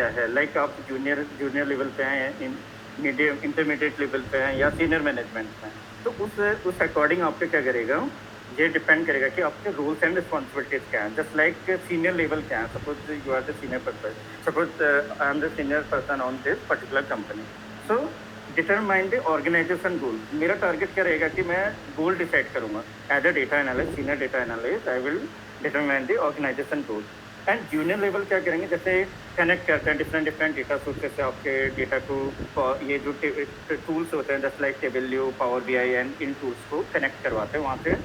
क्या है, लाइक आप जूनियर जूनियर लेवल पे हैं, मीडियम इंटरमीडिएट लेवल पे हैं या सीनियर मैनेजमेंट में हैं, तो उस अकॉर्डिंग आप पे क्या करेगा, ये डिपेंड करेगा कि आपके रूल्स एंड रिस्पॉन्सिबिलिटीज क्या हैं। जस्ट लाइक सीनियर लेवल क्या है, suppose you are the senior person, suppose I am the senior person on this particular company, so determine the organisation goal. मेरा टारगेट क्या रहेगा कि मैं गोल डिसाइड करूंगा as a data analyst, senior data analyst, I will determine the organisation goal. And junior level क्या करेंगे, जैसे connect करते हैं डिफरेंट डिफरेंट डेटा सोर्सेज से आपके डेटा को, ये जो टूल्स होते हैं just like Tableau, power B I and इन टूल्स को कनेक्ट करवाते हैं वहाँ से,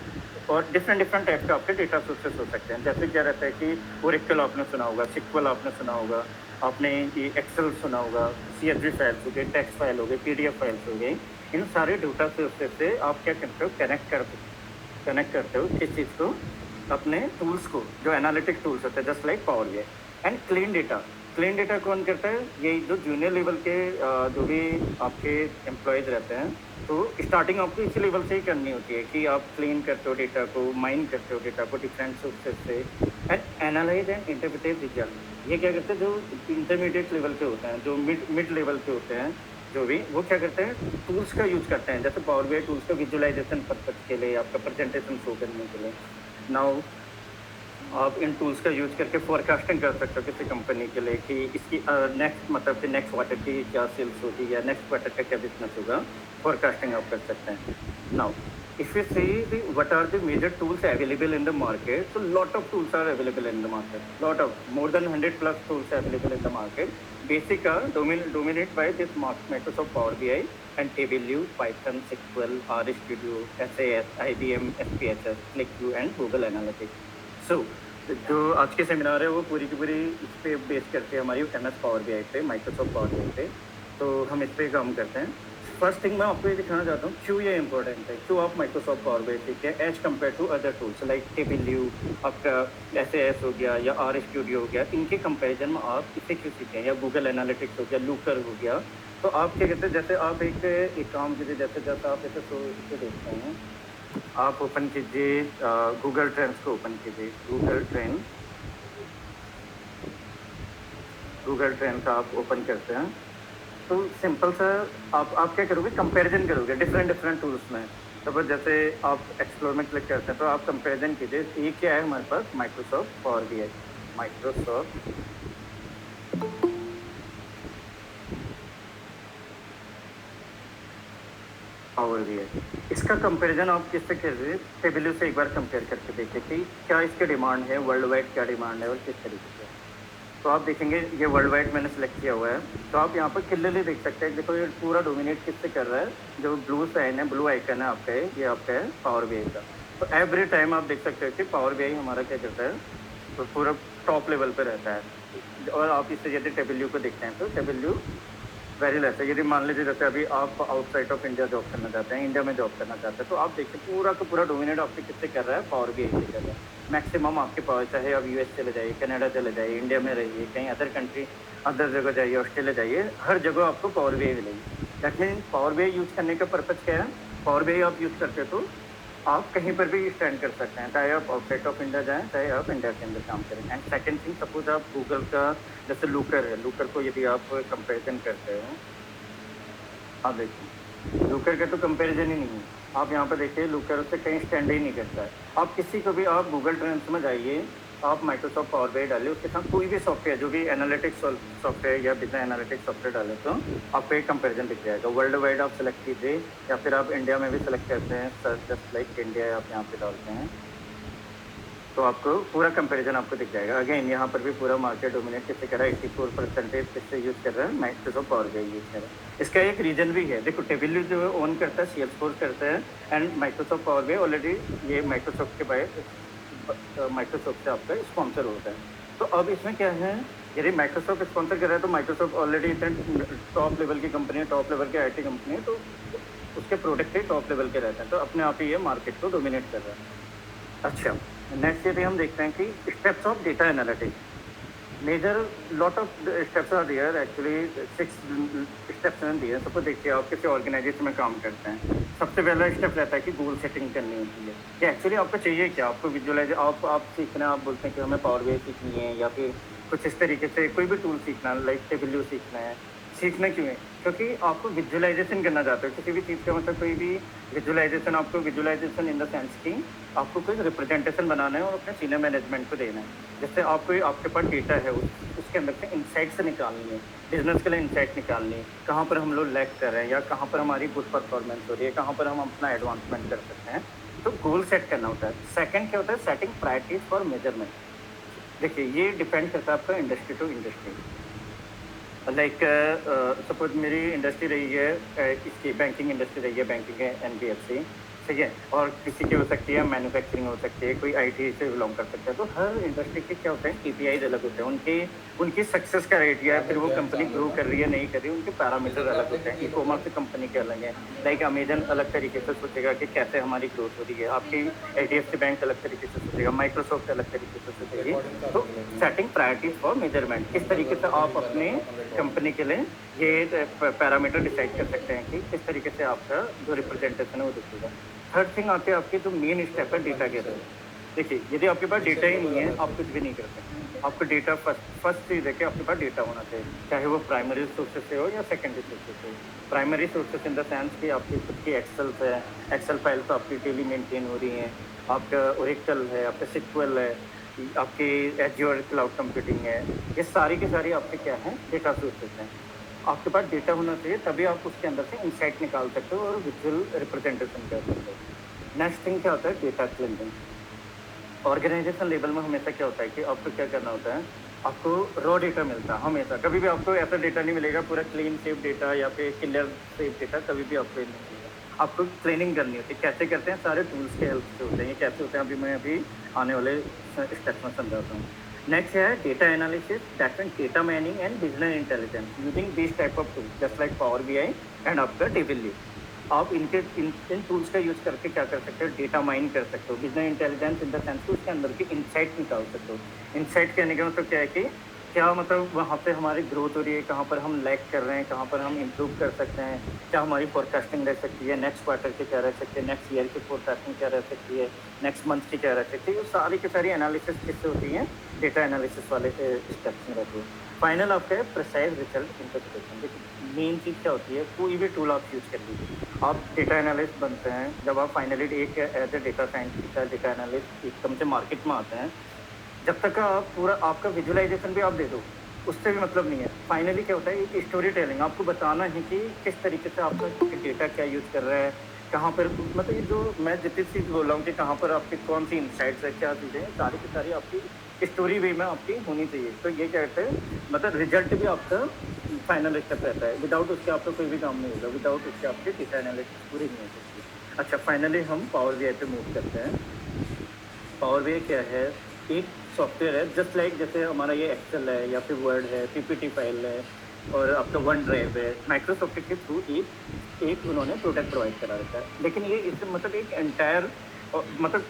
और डिफरेंट डिफरेंट टाइप के आपके डेटा सोर्सेज हो सकते हैं। जैसे क्या रहता है कि ओरेकल आपने सुना होगा, सिक्वल आपने सुना होगा, आपने ये एक्सेल सुना होगा, CSV फाइल्स हो गए, टेक्स्ट फाइल हो गए, PDF फाइल्स हो गई। इन सारे डेटा सोर्सेज से आप क्या करते हो, कनेक्ट करते हो किस चीज़ को, अपने टूल्स को, जो एनालिटिक टूल्स होते हैं just like power BI. And clean data कौन करता है, ये जो जूनियर लेवल के जो भी आपके एम्प्लॉयज़ रहते हैं, तो स्टार्टिंग आपको इसी लेवल से ही करनी होती है कि आप क्लीन करते हो डेटा को, माइन करते हो डेटा को डिफरेंट सोर्सेज से, and analyse and interpret result. ये क्या करते हैं, जो इंटरमीडिएट लेवल के होते हैं, जो मिड लेवल के होते हैं, जो भी वो क्या करते हैं, टूल्स का यूज़ करते हैं, जैसे पावर बीआई टूल्स का विजुअलाइजेशन पर्पज के लिए, आपका प्रेजेंटेशन शो करने के लिए। नाउ आप इन टूल्स का यूज करके फोरकास्टिंग कर सकते हो किसी कंपनी के लिए कि इसकी नेक्स्ट मतलब कि नेक्स्ट क्वार्टर की क्या सेल्स होगी या नेक्स्ट क्वार्टर का क्या बिजनेस होगा, फोरकास्टिंग आप कर सकते हैं। Now if you see what are the major tools available in the market, so lot of tools are available in the market, lot of more than 100 plus tools are available in the market. Basic are dominate by this Microsoft Power BI and TableView, Python, SQL, RStudio, SAS, IBM, SPSS, ClickView and Google Analytics. So जो आज के seminar है वो पूरी की पूरी इस पे बेस करके हमारी MS पावर BI पे, माइक्रोसॉफ्ट पावर BI पे, तो हम इस पे काम करते हैं। फर्स्ट थिंग मैं आपको ये दिखाना चाहता हूँ क्यों ये इंपॉर्टेंट है, क्यों आप माइक्रोसॉफ्ट पावर BI सीखे as compare to other tools like Tableau, आपका SAS हो गया या RStudio हो गया, इनके कंपेरिजन में आप इसे क्यों सीखें, या गूगल एनालिटिक्स हो गया, लूकर हो गया। तो आप क्या कहते हैं, जैसे आप एक काम कीजिए, जैसे आप इसे देखते हैं, आप ओपन कीजिए गूगल ट्रेंड्स को, ओपन कीजिए गूगल ट्रेंड्स आप ओपन करते हैं, तो सिंपल सा आप क्या करोगे, कंपैरिजन करोगे डिफरेंट डिफरेंट टूल्स में। तो जैसे आप एक्सप्लोर में क्लिक करते हैं तो आप कंपैरिजन कीजिए, ये क्या है हमारे पास, Microsoft Power BI, Microsoft Power BI. इसका कंपैरिजन आप किससे कीजिए, टेबल्यू से एक बार कंपेयर करके देखिए कि क्या इसकी डिमांड है, वर्ल्ड वाइड क्या डिमांड है और किस तरीके से। तो आप देखेंगे ये वर्ल्ड वाइड मैंने सेलेक्ट किया हुआ है, तो आप यहाँ पर क्लियरली देख सकते हैं, देखो ये पूरा डोमिनेट किससे कर रहा है, जो ब्लू साइन है, ब्लू आइकन है आपका, ये आपका है पावर बीआई का। तो एवरी टाइम आप देख सकते हैं कि पावर बीआई हमारा क्या करता है, तो पूरा टॉप लेवल पे रहता है। और आप इससे यदि टेबल्यू को देखते हैं तो टेबल्यू वेरी लेस है। यदि मान लीजिए जैसे अभी आप आउटसाइड ऑफ इंडिया जॉब करना चाहते हैं, इंडिया में जॉब करना चाहते हैं, तो आप देखिए पूरा का पूरा डोमिनेट आपके किससे कर रहा है, पावर बीआई से कर रहा है। मैक्सिमम आपके पास, चाहे आप US चले जाइए, कनाडा चले जाइए, इंडिया में रहिए, कहीं अदर कंट्री अदर जगह जाइए, ऑस्ट्रेलिया जाइए, हर जगह आपको पावर बीआई मिलेगी। लेकिन पावर बीआई यूज़ करने का पर्पज़ क्या है, पावर बीआई आप यूज़ करते हो तो आप कहीं पर भी स्टैंड कर सकते हैं, चाहे आप आउटसाइड ऑफ इंडिया जाएँ, चाहे आप इंडिया के अंदर काम करें। एंड सेकेंड थिंग, सपोज आप गूगल का जैसे लूकर है, लूकर को यदि आप कंपेरिजन करते हो, आप देखिए लूकर का तो कंपैरिजन ही नहीं है। आप यहाँ पर देखिए लूकर उससे कहीं स्टैंड ही नहीं करता है। आप किसी को भी आप गूगल ट्रेंड्स में जाइए, आप माइक्रोसॉफ्ट पावर बीआई डालिए, उसके साथ कोई भी सॉफ्टवेयर, जो भी एनालिटिक्स सॉफ्टवेयर या बिजनेस एनालिटिक्स सॉफ्टवेयर डालें तो आपको एक कंपैरिजन दिख जाएगा। वर्ल्ड वाइड आप सेलेक्ट कीजिए या फिर आप इंडिया में भी सेलेक्ट करते हैं, सर्च जस्ट लाइक इंडिया आप यहाँ पे डालते हैं, तो आपको पूरा कंपैरिजन आपको दिख जाएगा। अगेन यहाँ पर भी पूरा मार्केट डोमिनेट किससे कर रहा है, 84% किससे यूज़ कर रहा है, माइक्रोसॉफ्ट पावर बीआई यूज़ कर रहा है। इसका एक रीजन भी है, देखो टेबल्यू जो ओन करता है, Salesforce करता है, and Microsoft Power BI already ये माइक्रोसॉफ्ट के बाय माइक्रोसॉफ्ट से आपका स्पॉन्सर होता है। तो अब इसमें क्या है, यदि माइक्रोसॉफ्ट स्पॉन्सर कर रहा है तो माइक्रोसॉफ्ट ऑलरेडी टॉप लेवल की कंपनी है, टॉप लेवल के IT कंपनी है, तो उसके प्रोडक्ट ही टॉप लेवल के रहते हैं, तो अपने आप ही ये मार्केट को डोमिनेट कर रहा है। अच्छा, नेक्स्ट यदि हम देखते हैं कि steps of data analytics, major lot of steps are there, actually 6 steps हैं दिए। सबको देखिए, आप किसी ऑर्गेनाइजेशन में काम करते हैं, सबसे पहला स्टेप रहता है कि गोल सेटिंग करनी होती है कि एक्चुअली आपको चाहिए क्या, आपको विजुअलाइज आप सीखना है, आप बोलते हैं कि हमें पावर बीआई सीखनी है या फिर कुछ इस तरीके से कोई भी टूल सीखना, लाइक टेबल्यू सीखना है, सीखना क्यों है? क्योंकि आपको विजुअलाइजेशन करना चाहते हो किसी भी चीज़ का, मतलब कोई भी विजुअलाइजेशन, आपको विजुअलाइजेशन इन द सेंस कि आपको कोई रिप्रेजेंटेशन बनाना है और अपने सीनियर मैनेजमेंट को देना है। जैसे आपको आपके पास डेटा है, उसके अंदर से इंसाइट्स निकालनी है, बिजनेस के लिए इंसाइट निकालनी है, कहाँ पर हम लोग लैग कर रहे हैं या कहाँ पर हमारी गुड परफॉर्मेंस हो रही है, कहाँ पर हम अपना एडवांसमेंट कर सकते हैं, तो गोल सेट करना होता है। सेकंड क्या होता है? Setting priorities for measurement. देखिए, ये डिपेंड करता है आपका industry to industry. Like suppose मेरी इंडस्ट्री रही है इसकी बैंकिंग इंडस्ट्री रही है, बैंकिंग है एनबीएफसी, ठीक है, और किसी की हो सकती है मैन्युफैक्चरिंग हो सकती है, कोई आईटी से बिलोंग कर सकता है। तो हर इंडस्ट्री के क्या होते हैं, केपीआईज अलग होते हैं, उनकी सक्सेस का रेट या फिर वो कंपनी ग्रो कर रही है नहीं कर रही है, उनके पैरामीटर अलग होते हैं। ई कॉमर्स कंपनी के अलग हैं, लाइक अमेजन अलग तरीके से सोचेगा कि कैसे हमारी ग्रोथ हो रही है, आपकी एचडीएफसी बैंक अलग तरीके से सोचेगा, माइक्रोसॉफ्ट अलग तरीके से सोचेगी। तो सेटिंग प्रायोरिटीज फॉर मेजरमेंट, किस तरीके से आप अपने कंपनी के लिए ये पैरामीटर डिसाइड कर सकते हैं कि किस तरीके से आपका जो रिप्रेजेंटेशन है वो दिखेगा। थर्ड थिंग आती है आपकी जो मेन स्टेप है, डेटा गैदर। देखिए, यदि आपके पास डेटा ही नहीं है, आप कुछ भी नहीं कर सकते। आपको डेटा फर्स्ट चीज़ है कि आपके पास डेटा होना चाहिए, चाहे वो प्राइमरी सोर्सेज से हो या सेकेंडरी सोर्सेज से हो। Primary sources in the sense कि आपकी खुद की एक्सेल है, एक्सेल फाइल तो आपकी डेली मेंटेन हो रही हैं, आपका ओरेकल है, आपका सिक्वल है, आपकी एज्योर क्लाउड कंप्यूटिंग है, ये सारी की सारी आपके क्या हैं, डेटा सोर्सेज हैं। आपके पास डेटा होना चाहिए, तभी आप उसके अंदर से इंसाइट निकाल सकते हो और विजुअल रिप्रेजेंटेशन कर सकते हो। नेक्स्ट थिंग क्या होता है? Data cleansing. ऑर्गेनाइजेशन लेवल में हमेशा क्या होता है कि आपको क्या करना होता है, आपको रॉ डेटा मिलता है हमेशा, कभी भी आपको ऐसा डेटा नहीं मिलेगा पूरा क्लीन सेफ डेटा या फिर क्लियर सेफ डेटा, कभी भी आपको नहीं मिलेगा। आपको ट्रेनिंग करनी होती है। कैसे करते हैं? सारे टूल्स के हेल्प से होते हैं। ये कैसे होते हैं मैं अभी आने वाले स्टेप्स में समझाता हूँ। नेक्स्ट है data analysis, that mean data mining and business intelligence using this type of tools just like power BI and आपका टेबल्यू। आप इन टूल्स का यूज करके क्या कर सकते हो? डेटा माइन कर सकते हो, business intelligence in the sense उसके अंदर की इंसाइट निकाल सकते हो। इंसाइट कहने का मतलब क्या है कि क्या मतलब वहाँ पे हमारी ग्रोथ हो रही है, कहाँ पर हम लैग कर रहे हैं, कहाँ पर हम इम्प्रूव कर सकते हैं, क्या हमारी फोरकास्टिंग रह सकती है, नेक्स्ट क्वार्टर की क्या रह सकती है, नेक्स्ट ईयर की फोरकास्टिंग क्या रह सकती है, नेक्स्ट मंथ की क्या रह सकती है। ये सारी की सारी एनालिसिस किससे होती है? डेटा एनालिसिस वाले स्टेप्स में रहती है। फाइनल आपका है प्रिसाइज रिजल्ट इंटरप्रिटेशन। देखिए, मेन चीज़ क्या होती है, कोई भी टूल आप यूज़ कर लीजिए, आप डेटा एनालिस्ट बनते हैं जब आप फाइनली एक एज ए डेटा साइंटिस्ट या डेटा एनालिस्ट एकदम से मार्केट में आते हैं, जब तक आप पूरा आपका विजुअलाइजेशन भी आप दे दो, उससे भी मतलब नहीं है। फाइनली क्या होता है, एक स्टोरी टेलिंग, आपको बताना है कि किस तरीके से आपका डेटा क्या यूज़ कर रहा है, कहाँ पर, मतलब ये जो मैं जितनी चीज़ बोल रहा हूँ कि कहाँ पर आपकी कौन सी इंसाइट्स है, क्या चीज़ें हैं, सारी की सारी आपकी स्टोरी वे में आपकी होनी चाहिए। तो ये क्या कहते हैं, मतलब रिजल्ट भी आपका फाइनल स्टेप रहता है। विदाउट उसके आपका कोई भी काम नहीं होगा, विदाउट उसके आपकी डेटा एनालिसिस पूरी नहीं हो सकती। अच्छा, फाइनली हम पावर बीआई पे मूव करते हैं। पावर बीआई क्या है? एक सॉफ्टवेयर है, जस्ट लाइक जैसे हमारा ये एक्सेल है या फिर वर्ड है, पीपीटी फाइल है और आपका वन ड्राइव है। माइक्रोसॉफ्ट के थ्रू एक उन्होंने प्रोडक्ट प्रोवाइड करा रहता है, लेकिन ये इससे मतलब एक एंटायर मतलब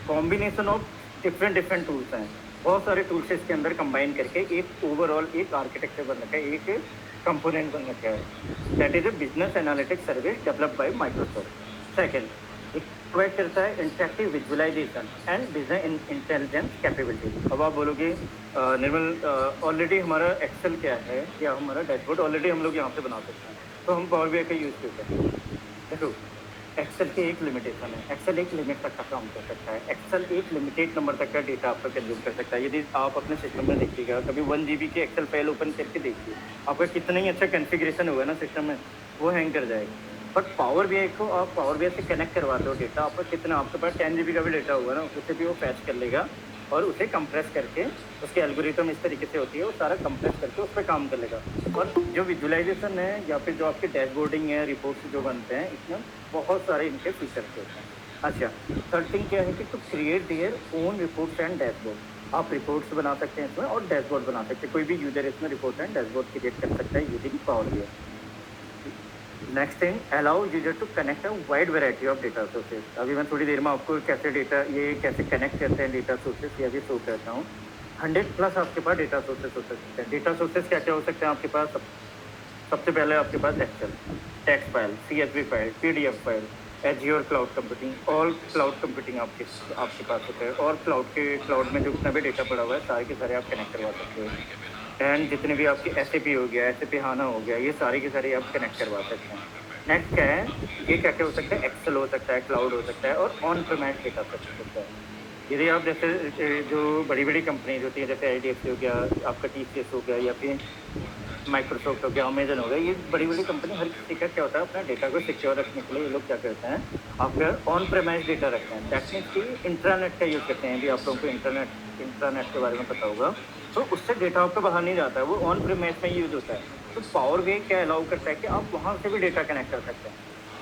कॉम्बिनेशन ऑफ डिफरेंट टूल्स हैं। बहुत सारे टूल्स इसके अंदर कंबाइन करके एक ओवरऑल एक आर्किटेक्चर बन रखा है, एक कंपोनेंट बन रखा है। That is a business analytics service developed by Microsoft. Second, provide करता है interactive visualization and business intelligence capability. अब आप बोलोगे निर्मल, ऑलरेडी हमारा एक्सेल क्या है या हमारा डैशबोर्ड ऑलरेडी हम लोग यहाँ पे बना सकते हैं, तो हम पावर बीआई का यूज़ क्यों करें? देखो, एक्सेल की एक लिमिटेशन है, एक्सेल एक लिमिट तक का काम कर सकता है, एक्सेल एक लिमिटेड नंबर तक का डेटा आपका कंज्यूम कर सकता है। यदि आप अपने सिस्टम में देखिएगा, कभी 1 GB की एक्सेल फाइल ओपन करके देखिए, आपका कितना ही अच्छा कॉन्फ़िगरेशन होगा ना सिस्टम में, वो हैंग कर जाएगा। बट पावर बीआई को आप पावर बीआई से कनेक्ट करवाते हो डेटा, आपका कितना, आपके पास 10 GB का भी डेटा होगा ना, उसे भी वो फैच कर लेगा और उसे कंप्रेस करके, उसके एल्गोरिथम इस तरीके से होती है, वो सारा कंप्रेस करके उस पर काम कर लेगा। और जो विजुअलाइजेशन है या फिर जो आपके डैशबोर्डिंग है, रिपोर्ट्स जो बनते हैं, इसमें बहुत सारे इनके फीचर्स होते हैं। अच्छा, थर्ड थिंग क्या है कि to create their own reports and dashboard. आप रिपोर्ट्स बना सकते हैं इसमें और डैशबोर्ड बना सकते हैं, कोई भी यूजर इसमें रिपोर्ट एंड डैशबोर्ड क्रिएट कर सकता है using power BI. Next thing, allow user to connect a wide variety of data sources. अभी मैं थोड़ी देर में आपको कैसे डेटा ये कैसे कनेक्ट करते हैं डेटा सोर्सेज, ये भी शो करता हूँ। 100+ आपके पास डेटा सोर्सेज हो सकते हैं। डेटा सोर्सेज क्या क्या हो सकते हैं आपके पास? सबसे पहले आपके पास Excel, text file, CSV file, PDF file, Azure cloud computing, all cloud computing आपके आपके पास होता है, और क्लाउड में जो जितना भी डेटा पड़ा हुआ है सारे के सारे आप कनेक्ट करवा सकते हो। एंड जितने भी आपके एसएपी हो गया, एसएपी हाना हो गया, ये सारे के सारे आप कनेक्ट करवा सकते हैं। नेक्स्ट क्या है, ये क्या क्या हो सकता है, एक्सेल हो सकता है, क्लाउड हो सकता है, और ऑन प्रीमाइस डेटा सेट होता है। यदि आप जैसे जो बड़ी बड़ी कंपनीज होती है, जैसे आईडीएफसी हो गया, आपका टीसीएस हो गया, या फिर माइक्रोसॉफ्ट हो गया, अमेजन हो गया, ये बड़ी बड़ी कंपनी, हर किसी का क्या होता है, अपना डेटा को सिक्योर रखने के लिए ये लोग क्या करते हैं, आपका ऑन प्रेमाइज डेटा रखते हैं। दैट मीन्स कि इंटरनेट का यूज़ करते हैं। अभी आप लोगों को इंटरनेट के बारे में पता होगा, तो उससे डेटा आपका बाहर नहीं जाता है, वो ऑन प्रेमाइज में यूज होता है। तो पावर वे क्या अलाउ करता है कि आप वहाँ से भी डेटा कनेक्ट कर सकते हैं।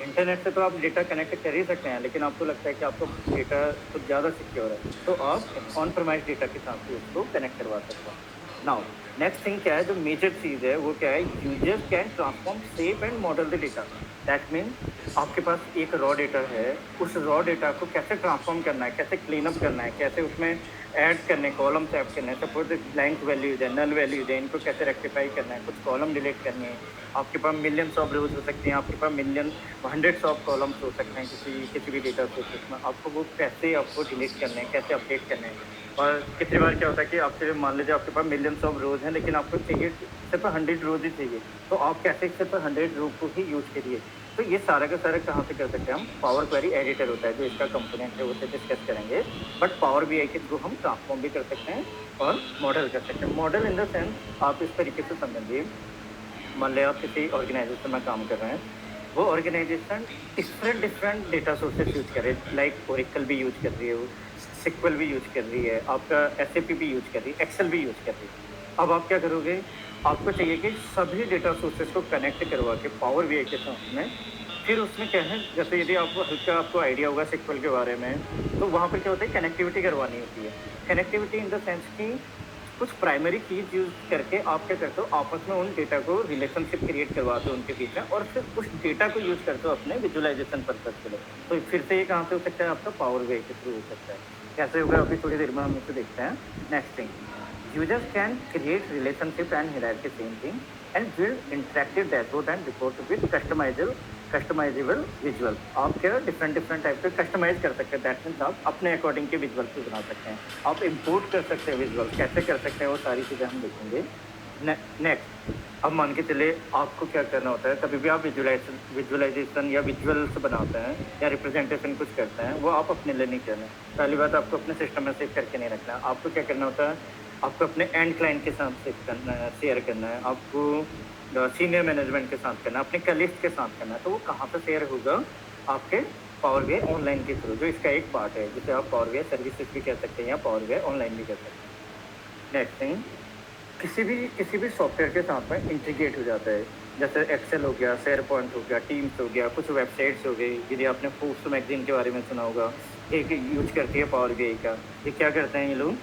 इंटरनेट से तो आप डेटा कनेक्ट कर ही सकते हैं, लेकिन आपको लगता है कि आपका डेटा कुछ ज़्यादा सिक्योर है, तो आप ऑन प्रेमाइज डेटा के साथ भी उसको कनेक्ट करवा सकते हैं। नाउ नेक्स्ट थिंग क्या है, जो मेजर चीज़ है वो क्या है, user can transform save and model the data. That mean आपके पास एक रॉ डेटा है, उस रॉ डेटा को कैसे ट्रांसफॉर्म करना है, कैसे क्लीन अप करना है, कैसे उसमें ऐड करने, कॉलम्स ऐड करने हैं। सपोज ब्लैंक वैल्यूज है, नल वैल्यूज है, इनको कैसे रेक्टिफाई करना है, कुछ कॉलम डिलीट करने हैं। आपके पास मिलियंस ऑफ रोज हो सकती हैं, आपके पास मिलियन हंड्रेड्स ऑफ कॉलम्स हो सकते हैं किसी भी डेटा सोर्सेस में। आपको वो कैसे आपको डिलीट करने हैं, कैसे अपडेट करने हैं। और कितनी बार क्या होता है कि आपसे मान लीजिए आपके पास मिलियंस ऑफ रोज हैं, लेकिन आपको चाहिए सिर्फ 100 रोज ही चाहिए, तो आप कैसे सिर्फ 100 रो को ही यूज करिए। तो ये सारा का सारा कहाँ से कर सकते हैं हम, पावर क्वेरी एडिटर होता है जो इसका कंपोनेंट है, उससे डिस्कस करेंगे। बट पावर बीआई के थ्रू हम ट्रांसफॉर्म भी कर सकते हैं और मॉडल कर सकते हैं। मॉडल इन द सेंस आप इस तरीके से समझिए, मान लिया आप किसी ऑर्गेनाइजेशन में काम कर रहे हैं, वो organization different data sources use कर रहे हैं, लाइक ओरेकल भी यूज कर रही है, सिक्वल भी यूज कर रही है, आपका एसएपी भी यूज कर रही है, एक्सेल भी यूज कर रही है। अब आप क्या करोगे, आपको चाहिए कि सभी डेटा सोर्सेस को कनेक्ट करवा के पावर बीआई के साथ में, फिर उसमें क्या है, जैसे यदि आपको हल्का आपको आइडिया होगा सिक्वल के बारे में, तो वहाँ पर क्या होता है, कनेक्टिविटी करवानी होती है। कनेक्टिविटी इन द सेंस की कुछ प्राइमरी कीज यूज करके आप क्या करते हो, आपस में उन डेटा को रिलेशनशिप क्रिएट करवाते हो उनके बीच में, और फिर उस डेटा को यूज करते हो अपने विजुअलाइजेशन पर्पज के लिए। तो फिर से ये कहाँ से हो सकता है, आपका पावर वे के थ्रू हो सकता है। कैसे होगा अभी थोड़ी देर में हम इसे देखते हैं। Next thing, users can create relationship and hierarchy same thing, and build interactive dashboard and report with customizable visual। आप क्या डिफरेंट टाइप के कस्टमाइज कर सकते हैं। दैट मीन्स आप अपने अकॉर्डिंग के विजुअल भी बना सकते हैं, आप इंपोर्ट कर सकते हैं विजुअल, कैसे कर सकते हैं वो सारी चीज़ें हम देखेंगे। नेक्स्ट, अब मान के चले आपको क्या करना होता है, कभी भी आप विजुअलाइजेशन या विजुअल्स बनाते हैं या रिप्रेजेंटेशन कुछ करते हैं, वो आप अपने लिए नहीं करना। पहली बात, आपको अपने सिस्टम में सेव करके नहीं रखना। आपको क्या करना होता है, आपको अपने एंड क्लाइंट के साथ सेव करना है, शेयर करना है, आपको सीनियर मैनेजमेंट के साथ करना है, अपने कलीग्स के साथ करना है। तो वो कहाँ पर शेयर होगा, आपके पावर बीआई ऑनलाइन के थ्रू, जो इसका एक पार्ट है, जिसे आप पावर बीआई सर्विसेज भी कह सकते हैं या पावर बीआई ऑनलाइन भी कह सकते हैं। नेक्स्ट थिंग, किसी भी सॉफ्टवेयर के साथ में इंटीग्रेट हो जाता है, जैसे एक्सेल हो गया, शेयर पॉइंट हो गया, टीम्स हो गया, कुछ वेबसाइट्स हो गई। यदि आपने फोर्ब्स मैगजीन के बारे में सुना होगा, एक यूज करती है पावर बीआई का। ये क्या करते हैं, ये लोग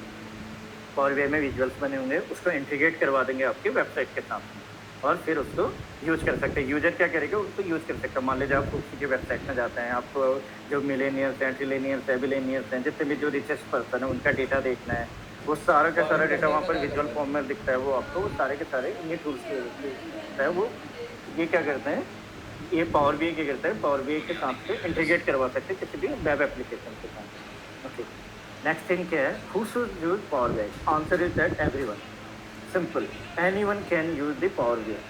पावर बीआई में विजुअल्स बने होंगे, उसको इंटीग्रेट करवा देंगे आपके वेबसाइट के साथ में, और फिर उसको यूज कर सकते हैं। यूजर क्या करेगा, उसको यूज कर सकता है। मान लीजिए आप किसी की वेबसाइट में जाते हैं, आपको जो मिलेनियर्स हैं, ट्रिलेनियर्स हैं, बिलेनियर्स हैं, जितने भी जो रिचेस्ट पर्सन है उनका डेटा देखना है, वो सारा का सारा डेटा वहाँ पर विजुअल फॉर्म में दिखता है। वो आपको वो सारे के सारे इन्हीं टूल्स के दिखता है। वो ये क्या करते हैं, ये पावर बीआई क्या करता है, पावर बीआई के साथ से इंटीग्रेट करवा सकते हैं किसी भी वेब एप्लीकेशन के साथ। ओके, नेक्स्ट थिंग क्या है, who should use power BI? Answer is that everyone. Simple, anyone can use the Power BI.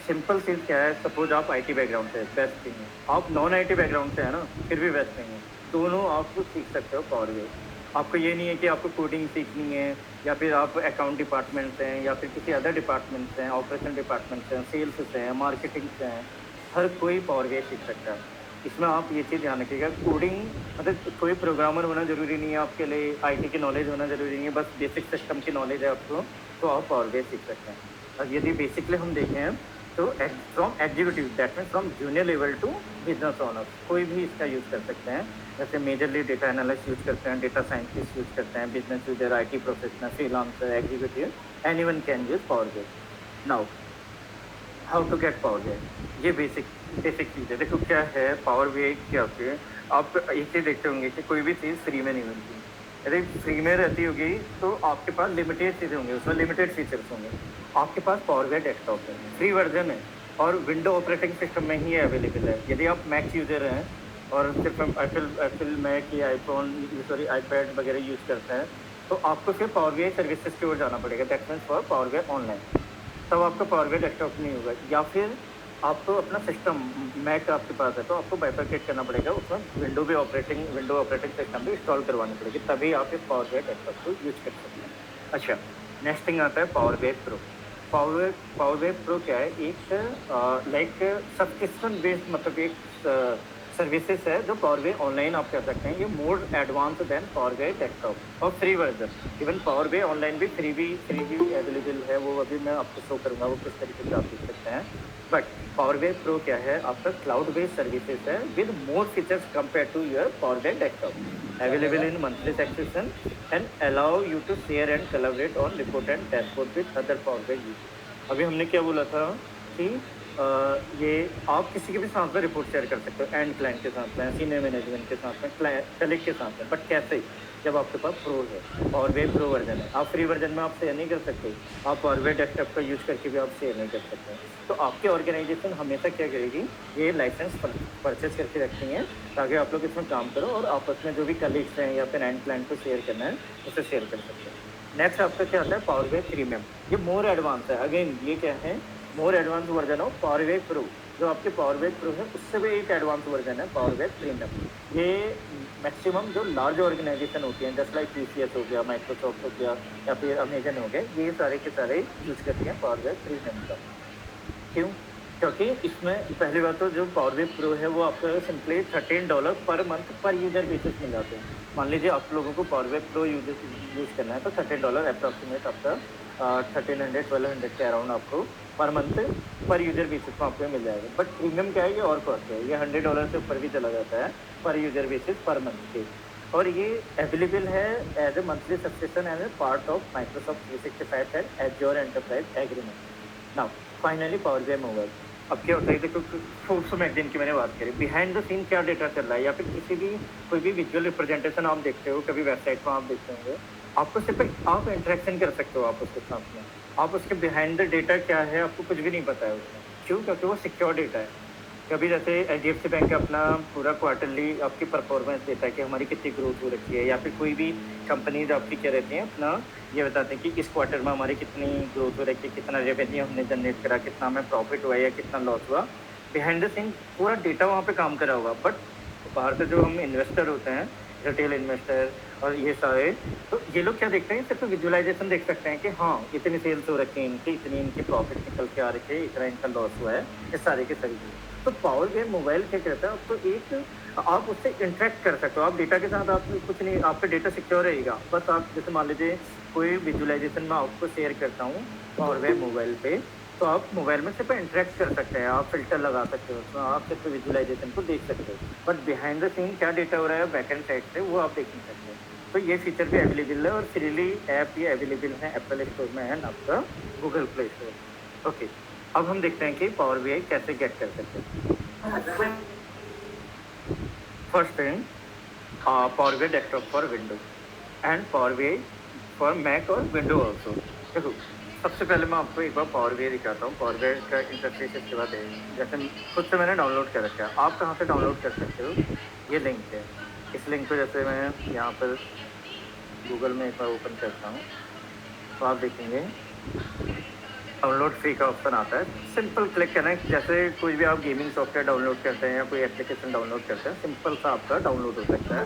Simple चीज़ क्या है, सपोज आप आईटी बैकग्राउंड से, बेस्ट थिंग है। आप नॉन आईटी बैकग्राउंड से है ना, फिर भी बेस्ट थिंग है। दोनों आप सीख सकते हो पावर बीआई। आपको ये नहीं है कि आपको कोडिंग सीखनी है, या फिर आप अकाउंट डिपार्टमेंट से हैं, या फिर किसी अदर डिपार्टमेंट से हैं, ऑपरेशन डिपार्टमेंट से हैं, सेल्स से हैं, मार्केटिंग से हैं, हर कोई पावर बीआई सीख सकता है। इसमें आप ये चीज़ ध्यान रखिएगा, कोडिंग मतलब कोई प्रोग्रामर होना ज़रूरी नहीं है आपके लिए, आईटी की नॉलेज होना ज़रूरी नहीं है, बस बेसिक सिस्टम की नॉलेज है आपको, तो आप पावर बीआई सीख सकते हैं। और यदि बेसिकली हम देखें तो from executive, that mean from junior level to business owner, कोई भी इसका यूज़ कर सकते हैं। जैसे मेजरली डेटा एनालिस्ट यूज करते हैं, डेटा साइंटिस्ट यूज करते हैं, business user, IT professional, freelancer, executive, anyone can use power BI. Now how to get power BI, ये बेसिक चीज़ है। देखो क्या है पावर बीआई, क्या होती है, आप एक चीज़ देखते होंगे कि कोई भी चीज़ फ्री में नहीं मिलती। यदि फ्री में रहती होगी तो आपके पास लिमिटेड चीज़ें होंगी, उसमें लिमिटेड फीचर्स होंगे। आपके पास पावर बीआई डेस्कटॉप है, फ्री वर्जन है, और विंडो ऑपरेटिंग सिस्टम में ही अवेलेबल है। यदि आप मैक यूज़र हैं और सिर्फ हम एप्पल मैक या आईफोन सॉरी आईपैड वगैरह यूज़ करते हैं, तो आपको फिर पावर बीआई सर्विसेज की ओर जाना पड़ेगा, that means for power BI online. तब आपका पावर बीआई डेस्कटॉप नहीं होगा, या फिर आपको अपना सिस्टम मैक आपके पास है तो आपको बाइफरकेट करना पड़ेगा, उसमें विंडो ऑपरेटिंग सिस्टम भी इंस्टॉल करवानी पड़ेगी, तभी आप इस पावर बीआई डेस्कटॉप को यूज कर सकते हैं। अच्छा, नेक्स्ट थिंग आता है power BI pro. Power BI pro क्या है, एक लाइक सब्सक्रिप्शन बेस्ड, मतलब एक सर्विसेज है जो पावर बीआई ऑनलाइन आप कर सकते हैं। ये more advance than Power BI desktop और free version. Even Power BI online भी फ्री भी अवेलेबल है, वो अभी मैं आपको शो करूंगा वो किस तरीके से आप देख सकते हैं। बट पावर बीआई प्रो क्या है, आपका क्लाउड बेस्ड सर्विसेज है with more features compare to your power BI desktop, available in monthly subscription and allow you to share and collaborate on report and dashboard with other power BI users. अभी हमने क्या बोला था कि ये आप किसी के भी साथ में रिपोर्ट शेयर कर सकते हो, एंड क्लाइंट के साथ में, सीनियर मैनेजमेंट के साथ में, कलीग के साथ में, बट कैसे, जब आपके पास प्रो है और वे प्रो वर्जन है। आप फ्री वर्जन में आप शेयर नहीं कर सकते, आप पावर बीआई डेस्कटॉप का यूज़ करके भी आप शेयर नहीं कर सकते। तो आपकी ऑर्गेनाइजेशन हमेशा क्या करेगी, ये लाइसेंस परचेज करके रखती हैं ताकि आप लोग इसमें काम करो और आपस में जो भी कलीग्स हैं या फिर एंड क्लाइंट को शेयर करना है उसे शेयर कर सकते हैं। नेक्स्ट आपका क्या आता है, पावर बीआई प्रीमियम। ये मोर एडवांस है, अगेन ये क्या है, more advance version of power BI pro. जो आपके पावर बीआई प्रो है उससे भी एक एडवांस वर्जन है पावर बीआई प्रीमियम। ये मैक्सिमम जो लार्ज ऑर्गेनाइजेशन होती हैं, जस्ट लाइक टीसीएस हो गया, माइक्रोसॉफ्ट हो गया या फिर अमेजन हो गए, ये सारे के सारे यूज़ करती हैं पावर बीआई प्रीमियम का। क्यों? क्योंकि इसमें पहली बात तो जो पावर बीआई प्रो है वो आपको सिंपली $13 पर मंथ पर यूजर बेसिस मिल जाते हैं। मान लीजिए आप लोगों को पावर बीआई प्रो यूज़ करना है तो $13 अप्रॉक्सीमेट आपका 1300-1200 के अराउंड आपको पर मंथ पर यूजर बेसिस पर आपको मिल जाएगा। बट प्रीमियम क्या है, ये और कॉस्ट है, ये $100 से ऊपर भी चला जाता है पर यूजर बेसिस पर मंथ के। और ये अवेलेबल है as a monthly subscription as a part of Microsoft 365 and Azure enterprise agreement. Now finally power BI mobile. अब क्या होता है, देखो फोर्ब्स मैगजीन की मैंने बात करी, बिहाइंड द सीन क्या डेटा चल रहा है, या फिर किसी भी कोई भी विजुअल रिप्रेजेंटेशन आप देखते हो, कभी वेबसाइट पर आप देखते होंगे, आपको सिर्फ आप इंटरेक्शन कर सकते हो आप उसके साथ में, आप उसके बिहाइंड द डेटा क्या है आपको कुछ भी नहीं पता है उसमें। क्यों? क्योंकि वो सिक्योर डेटा है। कभी जैसे एचडीएफसी बैंक अपना पूरा क्वार्टरली आपकी परफॉर्मेंस देता है कि हमारी कितनी ग्रोथ हो रखी है, या फिर कोई भी कंपनीज आपकी क्या रहती हैं अपना ये बताते हैं कि इस क्वार्टर में हमारी कितनी ग्रोथ हो रखी है, कितना रेवेन्यू हमने जनरेट करा, कितना हमें प्रॉफिट हुआ या कितना लॉस हुआ। बिहाइंड द सीन पूरा डेटा वहाँ पे काम करा होगा। बट बाहर से जो हम इन्वेस्टर होते हैं, रिटेल इन्वेस्टर और ये सारे, तो ये लोग क्या देखते हैं, सिर्फ विजुअलाइजेशन देख सकते हैं कि हाँ इतनी सेल्स हो रखी है इनकी, इतनी इनकी प्रॉफिट निकल के आ रखी है, इतना इनका लॉस हुआ है, इस सारे के सारी चीज़। तो पावर बीआई मोबाइल क्या कहता है, आपको एक आप उससे इंटरेक्ट कर सकते हो, आप डेटा के साथ आप कुछ नहीं, आपका डेटा सिक्योर रहेगा। बस आप जैसे मान लीजिए कोई विजुअलाइजेशन मैं आपको शेयर करता हूँ पावर बीआई मोबाइल पे, तो आप मोबाइल में सिर्फ इंटरेक्ट कर सकते हैं, आप फिल्टर लगा सकते हो उसमें, आप सिर्फ विजुअलाइजेशन को देख सकते हो, बट बिहाइंड द सीन क्या डेटा हो रहा है बैकएंड साइड से वो आप देख नहीं सकते। तो ये फीचर भी अवेलेबल है और फ्रीली ऐप ये अवेलेबल है एप्पल स्टोर में एंड आपका गूगल प्ले स्टोर। ओके, अब हम देखते हैं कि पावर बीआई कैसे गेट कर सकते हैं। First thing, power BI desktop for window and power BI for Mac और विंडो ऑल्सो। देखो सबसे पहले मैं आपको एक बार पावर बीआई दिखाता हूँ। पावर बीआई का इंटरफेस इसके बाद है, जैसे खुद से मैंने डाउनलोड कर रखा है। आप कहाँ से डाउनलोड कर सकते हो, ये लिंक है, इस लिंक पे जैसे मैं यहाँ पर गूगल में एक बार ओपन करता हूँ तो आप देखेंगे डाउनलोड फ्री का ऑप्शन आता है। सिंपल क्लिक करना है, जैसे कोई भी आप गेमिंग सॉफ्टवेयर डाउनलोड करते हैं या कोई एप्लीकेशन डाउनलोड करते हैं, सिंपल सा आपका डाउनलोड हो सकता है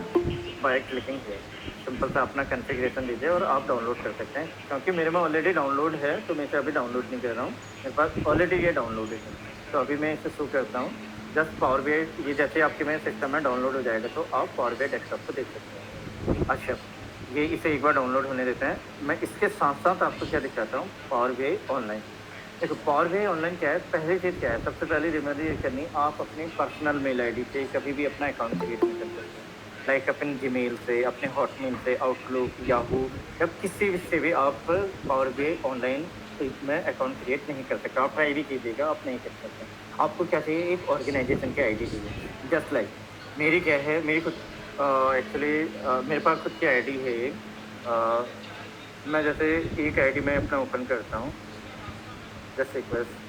बाय क्लिकिंग है। सिंपल सा अपना कॉन्फ़िगरेशन दीजिए और आप डाउनलोड कर सकते हैं। क्योंकि मेरे में ऑलरेडी डाउनलोड है तो मैं इसे अभी डाउनलोड नहीं कर रहा हूँ, मेरे पास ऑलरेडी ये डाउनलोड है। तो अभी मैं इसे शो करता हूँ, जस्ट पावर बीआई, ये जैसे आपके मेरे सिस्टम में डाउनलोड हो जाएगा तो आप पावर बीआई डेस्कटॉप को देख सकते हैं। अच्छा, ये इसे एक बार डाउनलोड होने देते हैं। मैं इसके साथ साथ आपको क्या दिखाता हूँ, पावर बीआई ऑनलाइन। देखो पावर बीआई ऑनलाइन क्या है, पहली चीज़ क्या है, सबसे पहले रिमेडी ये करनी, आप अपनी पर्सनल मेल आईडी से कभी भी अपना अकाउंट क्रिएट नहीं कर सकते। लाइक अपने जीमेल से, अपने हॉटमेल से, आउटलुक, याहू या किसी भी से भी आप पावर बीआई ऑनलाइन में अकाउंट क्रिएट नहीं कर सकते। आप ट्राई भी कीजिएगा, आप नहीं कर सकते। आपको क्या चाहिए, एक ऑर्गेनाइजेशन की आईडी चाहिए। जस्ट लाइक मेरी क्या है, मेरी खुद एक्चुअली मेरे पास खुद की आईडी है एक। मैं जैसे एक आईडी में अपना ओपन करता हूँ, जस्ट रिक्वेस्ट।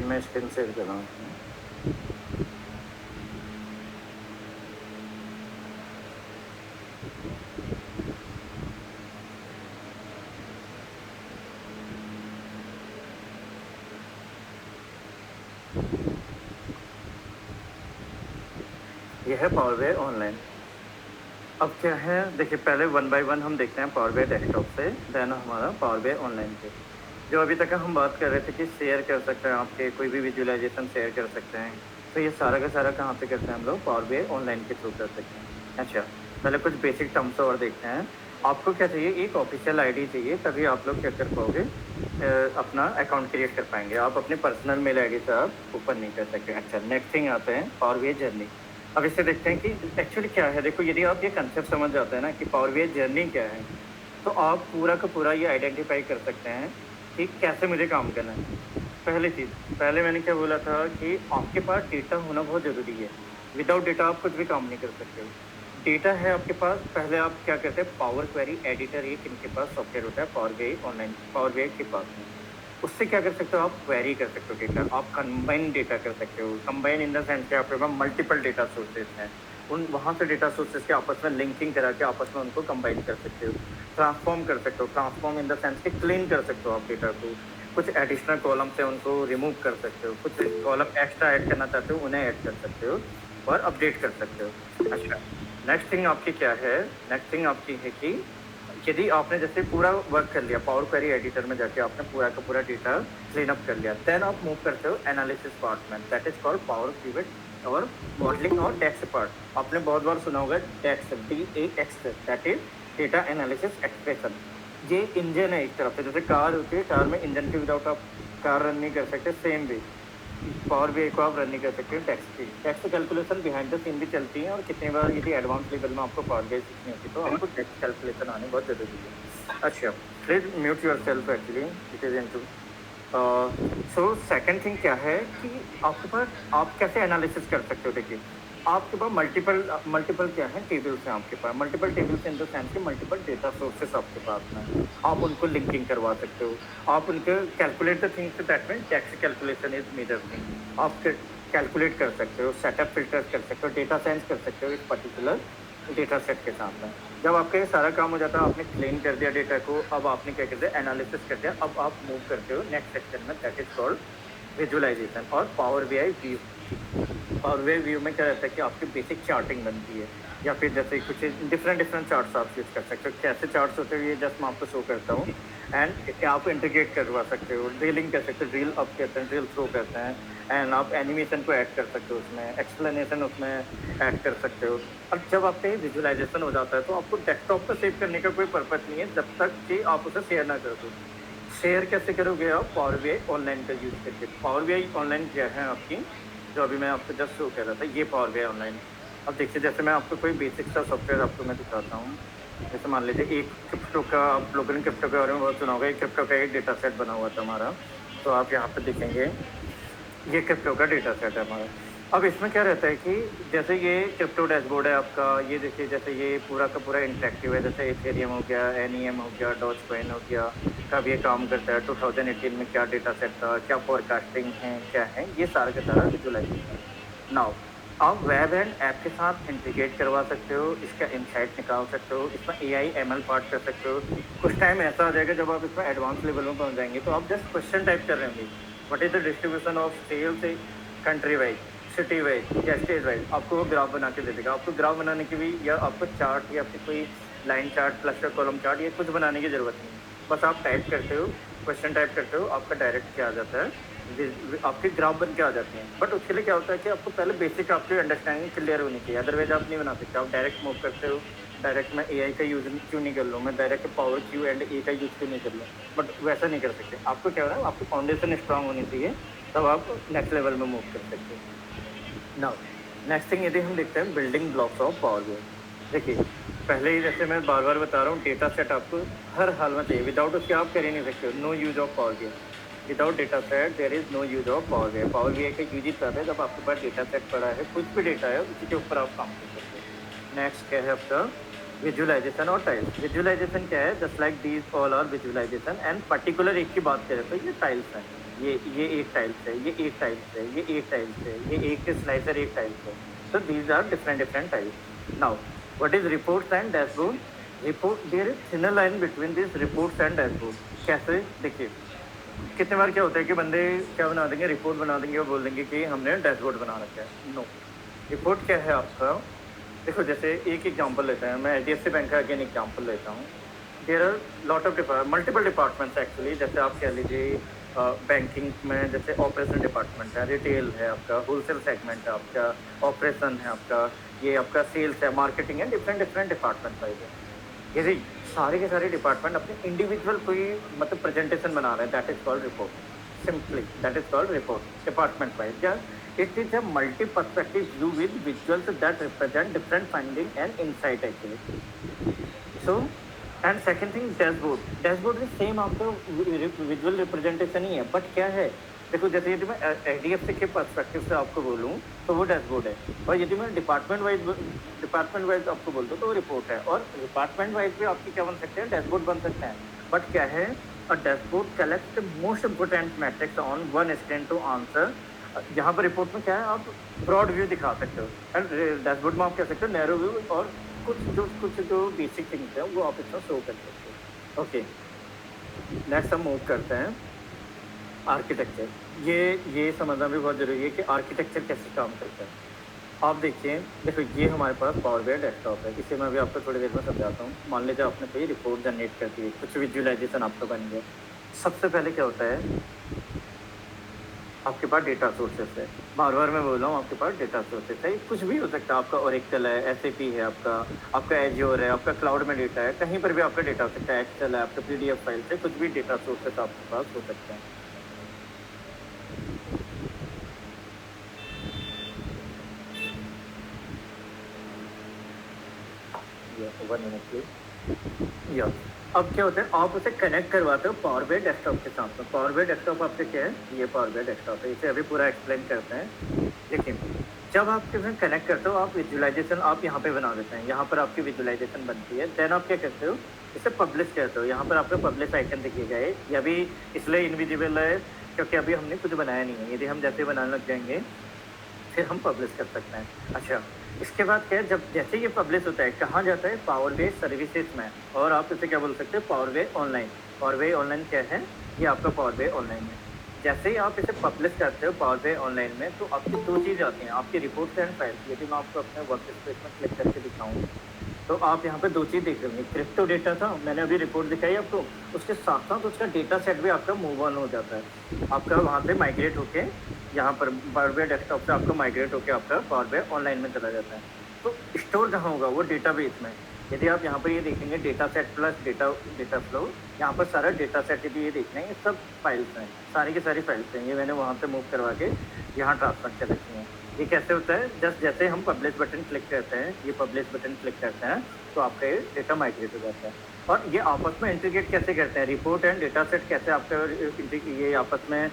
मैं स्क्रीन शेयर कर रहा हूँ। यह है पावर BI ऑनलाइन। अब क्या है, देखिए पहले वन बाय वन हम देखते हैं पावर BI डेस्कटॉप से, देन हमारा पावर BI ऑनलाइन पे। जो अभी तक हम बात कर रहे थे कि शेयर कर सकते हैं, आपके कोई भी विजुअलाइजेशन शेयर कर सकते हैं, तो ये सारा का सारा कहाँ पे करते हैं हम लोग, पावर BI ऑनलाइन के थ्रू कर सकते हैं। अच्छा, पहले कुछ बेसिक टर्म्स और देखते हैं। आपको क्या चाहिए, एक ऑफिशियल आईडी चाहिए, तभी आप लोग क्या कर पाओगे, अपना अकाउंट क्रिएट कर पाएंगे। आप अपने पर्सनल मेल आईडी से आप ओपन नहीं कर सकते। अच्छा, नेक्स्ट थिंग आते हैं पावर BI जर्नी। अब इससे देखते हैं कि एक्चुअली क्या है। देखो, यदि आप ये कंसेप्ट समझ जाते हैं ना कि पावर BI जर्नी क्या है, तो आप पूरा का पूरा ये आइडेंटिफाई कर सकते हैं कि कैसे मुझे काम करना है। पहली चीज़, पहले मैंने क्या बोला था कि आपके पास डेटा होना बहुत ज़रूरी है। विदाउट डेटा आप कुछ भी काम नहीं कर सकते हो। डेटा है आपके पास, पहले आप क्या करते हैं, पावर क्वेरी एडिटर एक इनके पास सॉफ्टवेयर होता है power BI online, power BI के पास में। उससे क्या कर सकते हो, आप क्वेरी कर सकते हो डेटा, आप कंबाइन डेटा कर सकते हो। कंबाइन इन द सेंस कि आपके पास मल्टीपल डेटा सोर्सेज हैं, उन वहाँ से डेटा सोर्सेज के आपस में लिंकिंग करा के आपस में उनको कंबाइन कर सकते हो। ट्रांसफॉर्म कर सकते हो, ट्रांसफॉर्म इन द सेंस कि क्लीन कर सकते हो आप डेटा को। कुछ एडिशनल कॉलम से उनको रिमूव कर सकते हो, कुछ कॉलम एक्स्ट्रा ऐड करना चाहते हो उन्हें ऐड कर सकते हो और अपडेट कर सकते हो। अच्छा, नेक्स्ट थिंग आपकी क्या है, नेक्स्ट थिंग आपकी है कि यदि आपने जैसे पूरा वर्क कर लिया पावर क्वेरी एडिटर में जाके, आपने पूरा का पूरा डेटा क्लीन अप कर लिया, देन आप मूव करते हो एनालिसिस पार्ट में, that is called power pivot और मॉडलिंग और डेक्स पार्ट। आपने बहुत बार सुना होगा डेक्स, DAX, that is data analysis expression. ये इंजन है एक तरफ से, जैसे कार होती है, कार में इंजन के विदाउट आप कार रन नहीं कर सकते, सेम वे पावर BI को आप रन नहीं कर सकते हो टैक्स की। Tax calculation behind the scene भी चलती है, और कितनी बार यदि एडवांस लेवल में आपको पावर BI सीखनी होती है तो आपको टैक्स कैलकुलेशन आने बहुत ज़रूरी है। अच्छा, please mute your self, actually it is into. So second thing क्या है कि आपके पास आप कैसे एनालिसिस कर सकते हो। देखिए, आपके पास मल्टीपल क्या है, टेबल्स हैं आपके पास, multiple tables in the sense के मल्टीपल डेटा सोर्सेस आपके पास में, आप उनको लिंकिंग करवा सकते हो। आप उनके calculate the things, that mean tax calculation is major thing. आप कैलकुलेट कर सकते हो, सेटअप फिल्टर कर सकते हो, डेटा साइंस कर सकते हो इस पर्टिकुलर डेटा सेट के साथ में। जब आपका ये सारा काम हो जाता है, आपने क्लीन कर दिया डेटा को, अब आपने क्या कर दिया, एनालिसिस कर दिया, अब आप मूव करते हो नेक्स्ट सेक्शन में, दैट इज कॉल्ड विजुअलाइजेशन और power BI view. Power BI view में क्या रहता है कि आपकी बेसिक चार्टिंग बनती है, या फिर जैसे कुछ डिफरेंट चार्ट्स आप यूज़ कर सकते हो। कैसे चार्ट्स होते हैं ये जस्ट मैं आपको शो करता हूँ। एंड आप इंटीग्रेट करवा सकते हो, ड्रिलिंग कर सकते हो, ड्रिल अप कहते हैं, ड्रिल थ्रो कहते हैं। एंड आप एनिमेशन को ऐड कर सकते हो उसमें, एक्सप्लेनेशन उसमें ऐड कर सकते हो। और जब आपका ये विजुअलाइजेशन हो जाता है तो आपको डेस्कटॉप पर सेव करने का कोई पर्पज़ नहीं है जब तक कि आप उसे शेयर ना कर दो। शेयर कैसे करोगे आप, पावर BI ऑनलाइन का यूज़ करके। पावर BI ऑनलाइन क्या है आपकी, जो अभी मैं आपको जस्ट शो कर रहा था, ये पावर BI ऑनलाइन। अब देखिए, जैसे मैं आपको कोई बेसिक सा सॉफ्टवेयर आपको मैं दिखाता हूँ। जैसे मान लीजिए एक क्रिप्टो का, आप लोगों ने क्रिप्टो के बारे में बहुत सुना होगा, एक क्रिप्टो का एक डेटा सेट बना हुआ था हमारा। तो आप यहाँ पे देखेंगे, ये क्रिप्टो का डेटा सेट है हमारा। अब इसमें क्या रहता है कि जैसे ये क्रिप्टो डैशबोर्ड है आपका, ये देखिए जैसे ये पूरा का पूरा इंटरेक्टिव है, जैसे इथेरियम हो गया, NEM हो गया, डॉज कॉइन हो गया, कब ये काम करता है, 2018 में क्या डेटा सेट था, क्या फोरकास्टिंग है, क्या है, ये सारा का सारा विजुअलाइजेशन। नाउ आप वेब एंड ऐप के साथ इंटीग्रेट करवा सकते हो, इसका इंसाइट निकाल सकते हो, इसमें AI ML पार्ट कर सकते हो। कुछ टाइम ऐसा आ जाएगा जब आप इसमें एडवांस लेवल में पहुंच जाएंगे तो आप जस्ट क्वेश्चन टाइप कर रहे होंगे, what is the distribution of sales country wise, city wise या स्टेट वाइज, आपको वो ग्राफ बना के दे देगा। आपको ग्राफ बनाने की भी, या आपको चार्ट या फिर कोई line chart, cluster column chart, ये कुछ बनाने की ज़रूरत नहीं है। बस आप टाइप करते हो, क्वेश्चन टाइप करते हो, आपका डायरेक्ट क्या आ जाता है, आपके ग्राफ बन के आ जाते हैं। बट उसके लिए क्या होता है कि आपको पहले बेसिक आपकी अंडरस्टैंडिंग क्लियर होनी चाहिए, अदरवाइज आप नहीं बना सकते। आप डायरेक्ट मूव करते हो, डायरेक्ट मैं AI का यूज़ क्यों नहीं कर लूँ, मैं डायरेक्ट पावर क्यू एंड ए का यूज़ क्यों नहीं कर लूँ। बट वैसा नहीं कर सकते। आपको क्या हो रहा है, आपकी फाउंडेशन स्ट्रांग होनी चाहिए, तब आप नेक्स्ट लेवल में मूव कर सकते हो। नाउ नेक्स्ट थिंग यदि हम देखते हैं building blocks of power BI। देखिए, पहले ही जैसे मैं बार बार बता रहा हूँ, डेटा सेट आपको हर हाल में चाहिए, विदाउट उसके आप कर ही नहीं सकते हो। No use of power BI, without data set there is no use of power BI। Power BI का यूज ही तब है जब आपके पास डेटा सेट पड़ा है, कुछ भी डेटा है उसी के ऊपर आप काम कर सकते हो। नेक्स्ट क्या है आपका, विजुअलाइजेशन और टाइल्स। विजुअलाइजेशन क्या है, just like these all are visualization, and particular एक की बात करें तो ये टाइल्स हैं। ये एक टाइल्स है, ये एक टाइल्स है, ये एक टाइल्स है, ये एक स्लाइसर एक टाइल्स है। So these are different types. Now, what is reports and dashboard? Report, there is thinner line between these reports and dashboard. कैसे? देखिए, कितने बार क्या होता है कि बंदे क्या बना देंगे, रिपोर्ट बना देंगे और बोल देंगे कि हमने डैशबोर्ड बना रखा है। नो, रिपोर्ट क्या है आपका? देखो, जैसे एक एग्जांपल लेते हैं, मैं एचडीएफसी बैंक का अगेन एग्जांपल लेता हूँ। There are lot of multiple departments actually. जैसे आप कह लीजिए बैंकिंग में जैसे ऑपरेशन डिपार्टमेंट है, रिटेल है आपका, होलसेल सेगमेंट है आपका, ऑपरेशन है आपका, ये आपका सेल्स है, मार्केटिंग है, डिफरेंट डिफरेंट डिपार्टमेंट वाइज है। यदि सारे के सारे डिपार्टमेंट अपने इंडिविजुअल कोई मतलब प्रेजेंटेशन बना रहे हैं, that is called report. Simply that is called report department wise. या it is a multi perspective view with visuals that represent different finding and insight actually. So and second thing, dashboard. Dashboard भी same आपका visual representation ही है, but क्या है, देखो जैसे यदि मैं एचडीएफसी के पर्सपेक्टिव से आपको बोलूँ तो वो डैशबोर्ड है, और यदि मैं डिपार्टमेंट वाइज आपको बोल दूँ तो वो रिपोर्ट है। और डिपार्टमेंट वाइज भी आपकी क्या बन सकते हैं, डैशबोर्ड बन सकते हैं। बट क्या है, a dashboard collect most important metrics on one screen to answer. यहाँ पर रिपोर्ट में क्या है, आप ब्रॉड व्यू दिखा सकते हो, एंड डैशबोर्ड में आप कह सकते हो नैरो व्यू, और कुछ जो बेसिक थिंग्स हैं वो आप इसमें शो कर सकते हो। ओके, नेक्स्ट हम मूव करते हैं आर्किटेक्चर। ये समझना भी बहुत ज़रूरी है कि आर्किटेक्चर कैसे काम करता है। आप देखिए, देखो ये हमारे पास पावर BI डेस्कटॉप है, इसे मैं भी आपको थोड़ी देर में समझाता हूँ। मान लीजिए आपने कोई रिपोर्ट जनरेट कर दी है, कुछ विजुअलाइजेशन आपका बन गया। सबसे पहले क्या होता है, आपके पास डेटा सोर्सेस है। बार बार मैं बोल रहा हूँ, आपके पास डेटा सोर्सेस है, कुछ भी हो सकता है। आपका ओरेकल है, SAP है, आपका एज्योर है, आपका क्लाउड में डेटा है, कहीं पर भी आपका डेटा हो सकता है, एक्सेल है, आपका PDF फाइल से, कुछ भी डेटा सोर्सेस आपके पास हो सकते हैं। One minute please. या अब क्या होता है, आप उसे कनेक्ट करवाते हो पावर BI डेस्कटॉप के साथ में। पावर BI डेस्कटॉप आपके क्या है, ये पावर BI डेस्कटॉप है, इसे अभी पूरा एक्सप्लेन करते हैं। लेकिन जब आप किसी कनेक्ट करते हो, आप विजुअलाइजेशन आप यहाँ पे बना देते हैं, यहाँ पर आपकी विजुअलाइजेशन बनती है। देन आप क्या करते हो, इसे पब्लिश करते हो। यहाँ पर आपका पब्लिश आइकन दिखेगा। ये अभी इसलिए इनविजिबल है क्योंकि अभी हमने कुछ बनाया नहीं है। यदि हम जैसे बनाने लग जाएंगे फिर हम पब्लिश कर सकते हैं। अच्छा, इसके बाद क्या है, जब जैसे ये पब्लिश होता है कहाँ जाता है, पावर BI सर्विसेज में, और आप इसे क्या बोल सकते हैं, power BI online. Power BI online क्या है, ये आपका पावर BI ऑनलाइन है। जैसे ही आप इसे पब्लिश करते हो पावर BI ऑनलाइन में, तो आपकी दो चीज़ आती हैं, आपकी रिपोर्ट्स एंड फाइल्स। यदि मैं आपको अपने वर्क स्पेस में क्लिक करके दिखाऊँ तो आप यहाँ पे दो चीज़ देख रहे होंगे। क्रिप्टो डेटा था, मैंने अभी रिपोर्ट दिखाई आपको, उसके साथ साथ उसका डेटा सेट भी आपका मूव ऑन हो जाता है। आपका वहाँ से माइग्रेट होके यहाँ पर पावर BI डेस्कटॉप से आपका माइग्रेट होके आपका पावर BI ऑनलाइन में चला जाता है। तो स्टोर कहाँ होगा, वो डेटाबेस में। यदि आप यहाँ पर ये देखेंगे data set plus data flow, यहाँ पर सारा डेटा सेट यदि ये देख रहे हैं, ये सब फाइल्स हैं, सारी की सारी फाइल्स हैं। ये मैंने वहाँ से मूव करवा के यहाँ ट्रांसफर कर रखी हैं। ये कैसे होता है, जस्ट जैसे हम पब्लिश बटन क्लिक करते हैं, ये पब्लिश बटन क्लिक करते हैं तो आपका ये डेटा माइग्रेट हो जाता है। और ये आपस में इंटीग्रेट कैसे करते हैं, रिपोर्ट एंड डेटा सेट कैसे आपका ये आपस में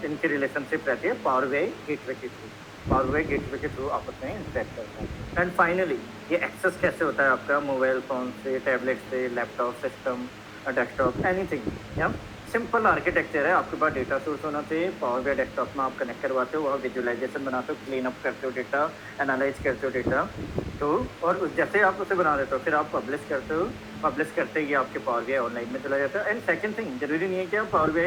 इनकी रिलेशनशिप रहती है, पावर BI गेटवे के थ्रू। पावर BI गेटवे के थ्रू आपस में इंटरेक्ट करते हैं। एंड फाइनली ये एक्सेस कैसे होता है आपका, मोबाइल फ़ोन से, टैबलेट से, लैपटॉप, सिस्टम, डेस्कटॉप, एनीथिंग। या सिंपल आर्किटेक्चर है। आपके पास डेटा सोर्स होना चाहिए, पावर BI डेस्कटॉप में आप कनेक्ट करवाते हो, वहाँ विजुअलाइजेशन बनाते हो, क्लीन अप करते हो डेटा, एनालाइज करते हो डेटा। तो और जैसे आप उसे बना देते हो फिर आप पब्लिश करते हो। पब्लिश करते ही आपके पावर BI ऑनलाइन में चला जाता है। एंड सेकंड थिंग, जरूरी नहीं है कि आप पावर BI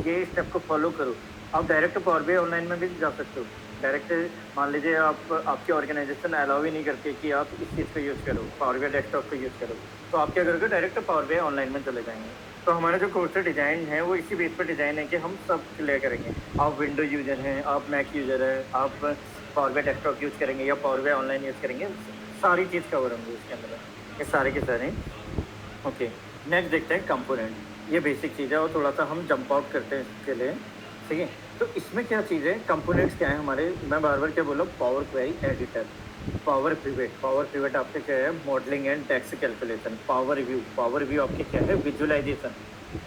ये स्टेप को फॉलो करो, आप डायरेक्ट पावर BI ऑनलाइन में भी जा सकते हो। डायरेक्ट मान लीजिए आपकी ऑर्गेनाइजेशन अलाउ ही नहीं करती कि आप इस चीज़ को यूज़ करो, पावर BI डेस्कटॉप को यूज़ करो, तो आप क्या करोगे, डायरेक्ट पावर BI ऑनलाइन में चले जाएंगे। तो हमारा जो कोर्स डिज़ाइन है वो इसी बेस पर डिज़ाइन है कि हम सब क्लियर करेंगे। आप विंडो यूज़र हैं, आप मैक यूज़र हैं, आप पावर BI डेस्कटॉप यूज़ करेंगे या पावर BI ऑनलाइन यूज़ करेंगे, सारी चीज़ कवर होंगी इसके अंदर, ये सारे के सारे। ओके, नेक्स्ट देखते हैं कंपोनेंट। ये बेसिक चीज़ है और थोड़ा सा हम जंप आउट करते हैं इसके लिए, ठीक है। तो इसमें क्या चीज़ है, कंपोनेंट्स क्या है हमारे, मैं बार बार क्या बोला, power query editor, power pivot आपके क्या है, modelling and text calculation, power view आपके क्या है, विजुअलाइजेशन,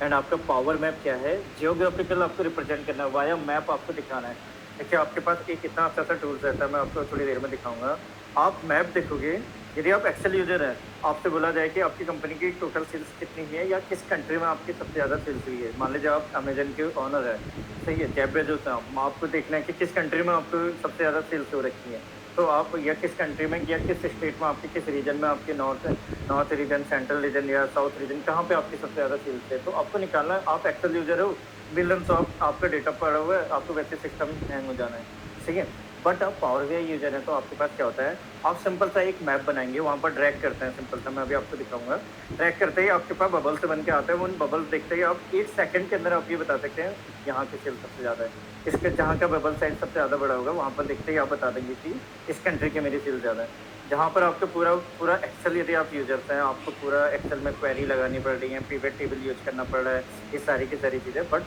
एंड आपका पावर मैप क्या है, जियोग्राफिकल आपको रिप्रेजेंट करना है, वाया मैप आपको दिखाना है। देखिए आपके पास एक इतना अच्छा सा टूल्स रहता है, मैं आपको थोड़ी देर में दिखाऊंगा। आप मैप देखोगे यदि आप एक्सेल यूजर हैं, आपसे बोला जाए कि आपकी कंपनी की टोटल सेल्स कितनी है या किस कंट्री में आपकी सबसे ज़्यादा सेल्स हुई है। मान लीजिए आप अमेज़न के ओनर हैं, सही है, जेफ बेज़ोस हैं आप, आपको देखना है कि किस कंट्री में आपको सबसे ज़्यादा सेल्स हो रखी है। तो आप या किस कंट्री में या किस स्टेट में आपके किस रीजन में आपके नॉर्थ रीजन, सेंट्रल रीजन या साउथ रीजन कहाँ पे आपकी सबसे ज़्यादा सेल्स है। तो आपको निकालना है, आप एक्सेल यूजर हो, बिलियंस ऑफ आपका डेटा पड़ा हुआ है, आपको वैसे सिस्टम हैंग हो जाना है, ठीक है। बट आप पावर बीआई यूजर हैं तो आपके पास क्या होता है, आप सिंपल सा एक मैप बनाएंगे, वहाँ पर ड्रैग करते हैं, सिंपल सा मैं अभी आपको दिखाऊंगा। ड्रैग करते ही आपके पास बबल्स बन के आते हैं, उन बबल्स देखते ही आप 1 सेकंड के अंदर आप ये बता सकते हैं यहाँ की सेल सबसे ज़्यादा है। इसके जहाँ का बबल साइज सबसे ज़्यादा बड़ा होगा वहाँ पर देखते ही आप बता देंगे कि इस कंट्री की मेरी सेल ज़्यादा है। जहाँ पर आपको पूरा पूरा एक्सेल, यदि आप यूजर्स हैं, आपको पूरा एक्सेल में क्वेरी लगानी पड़ रही है, पिवट टेबल यूज करना पड़ रहा है, ये सारी की सारी चीज़ें। बट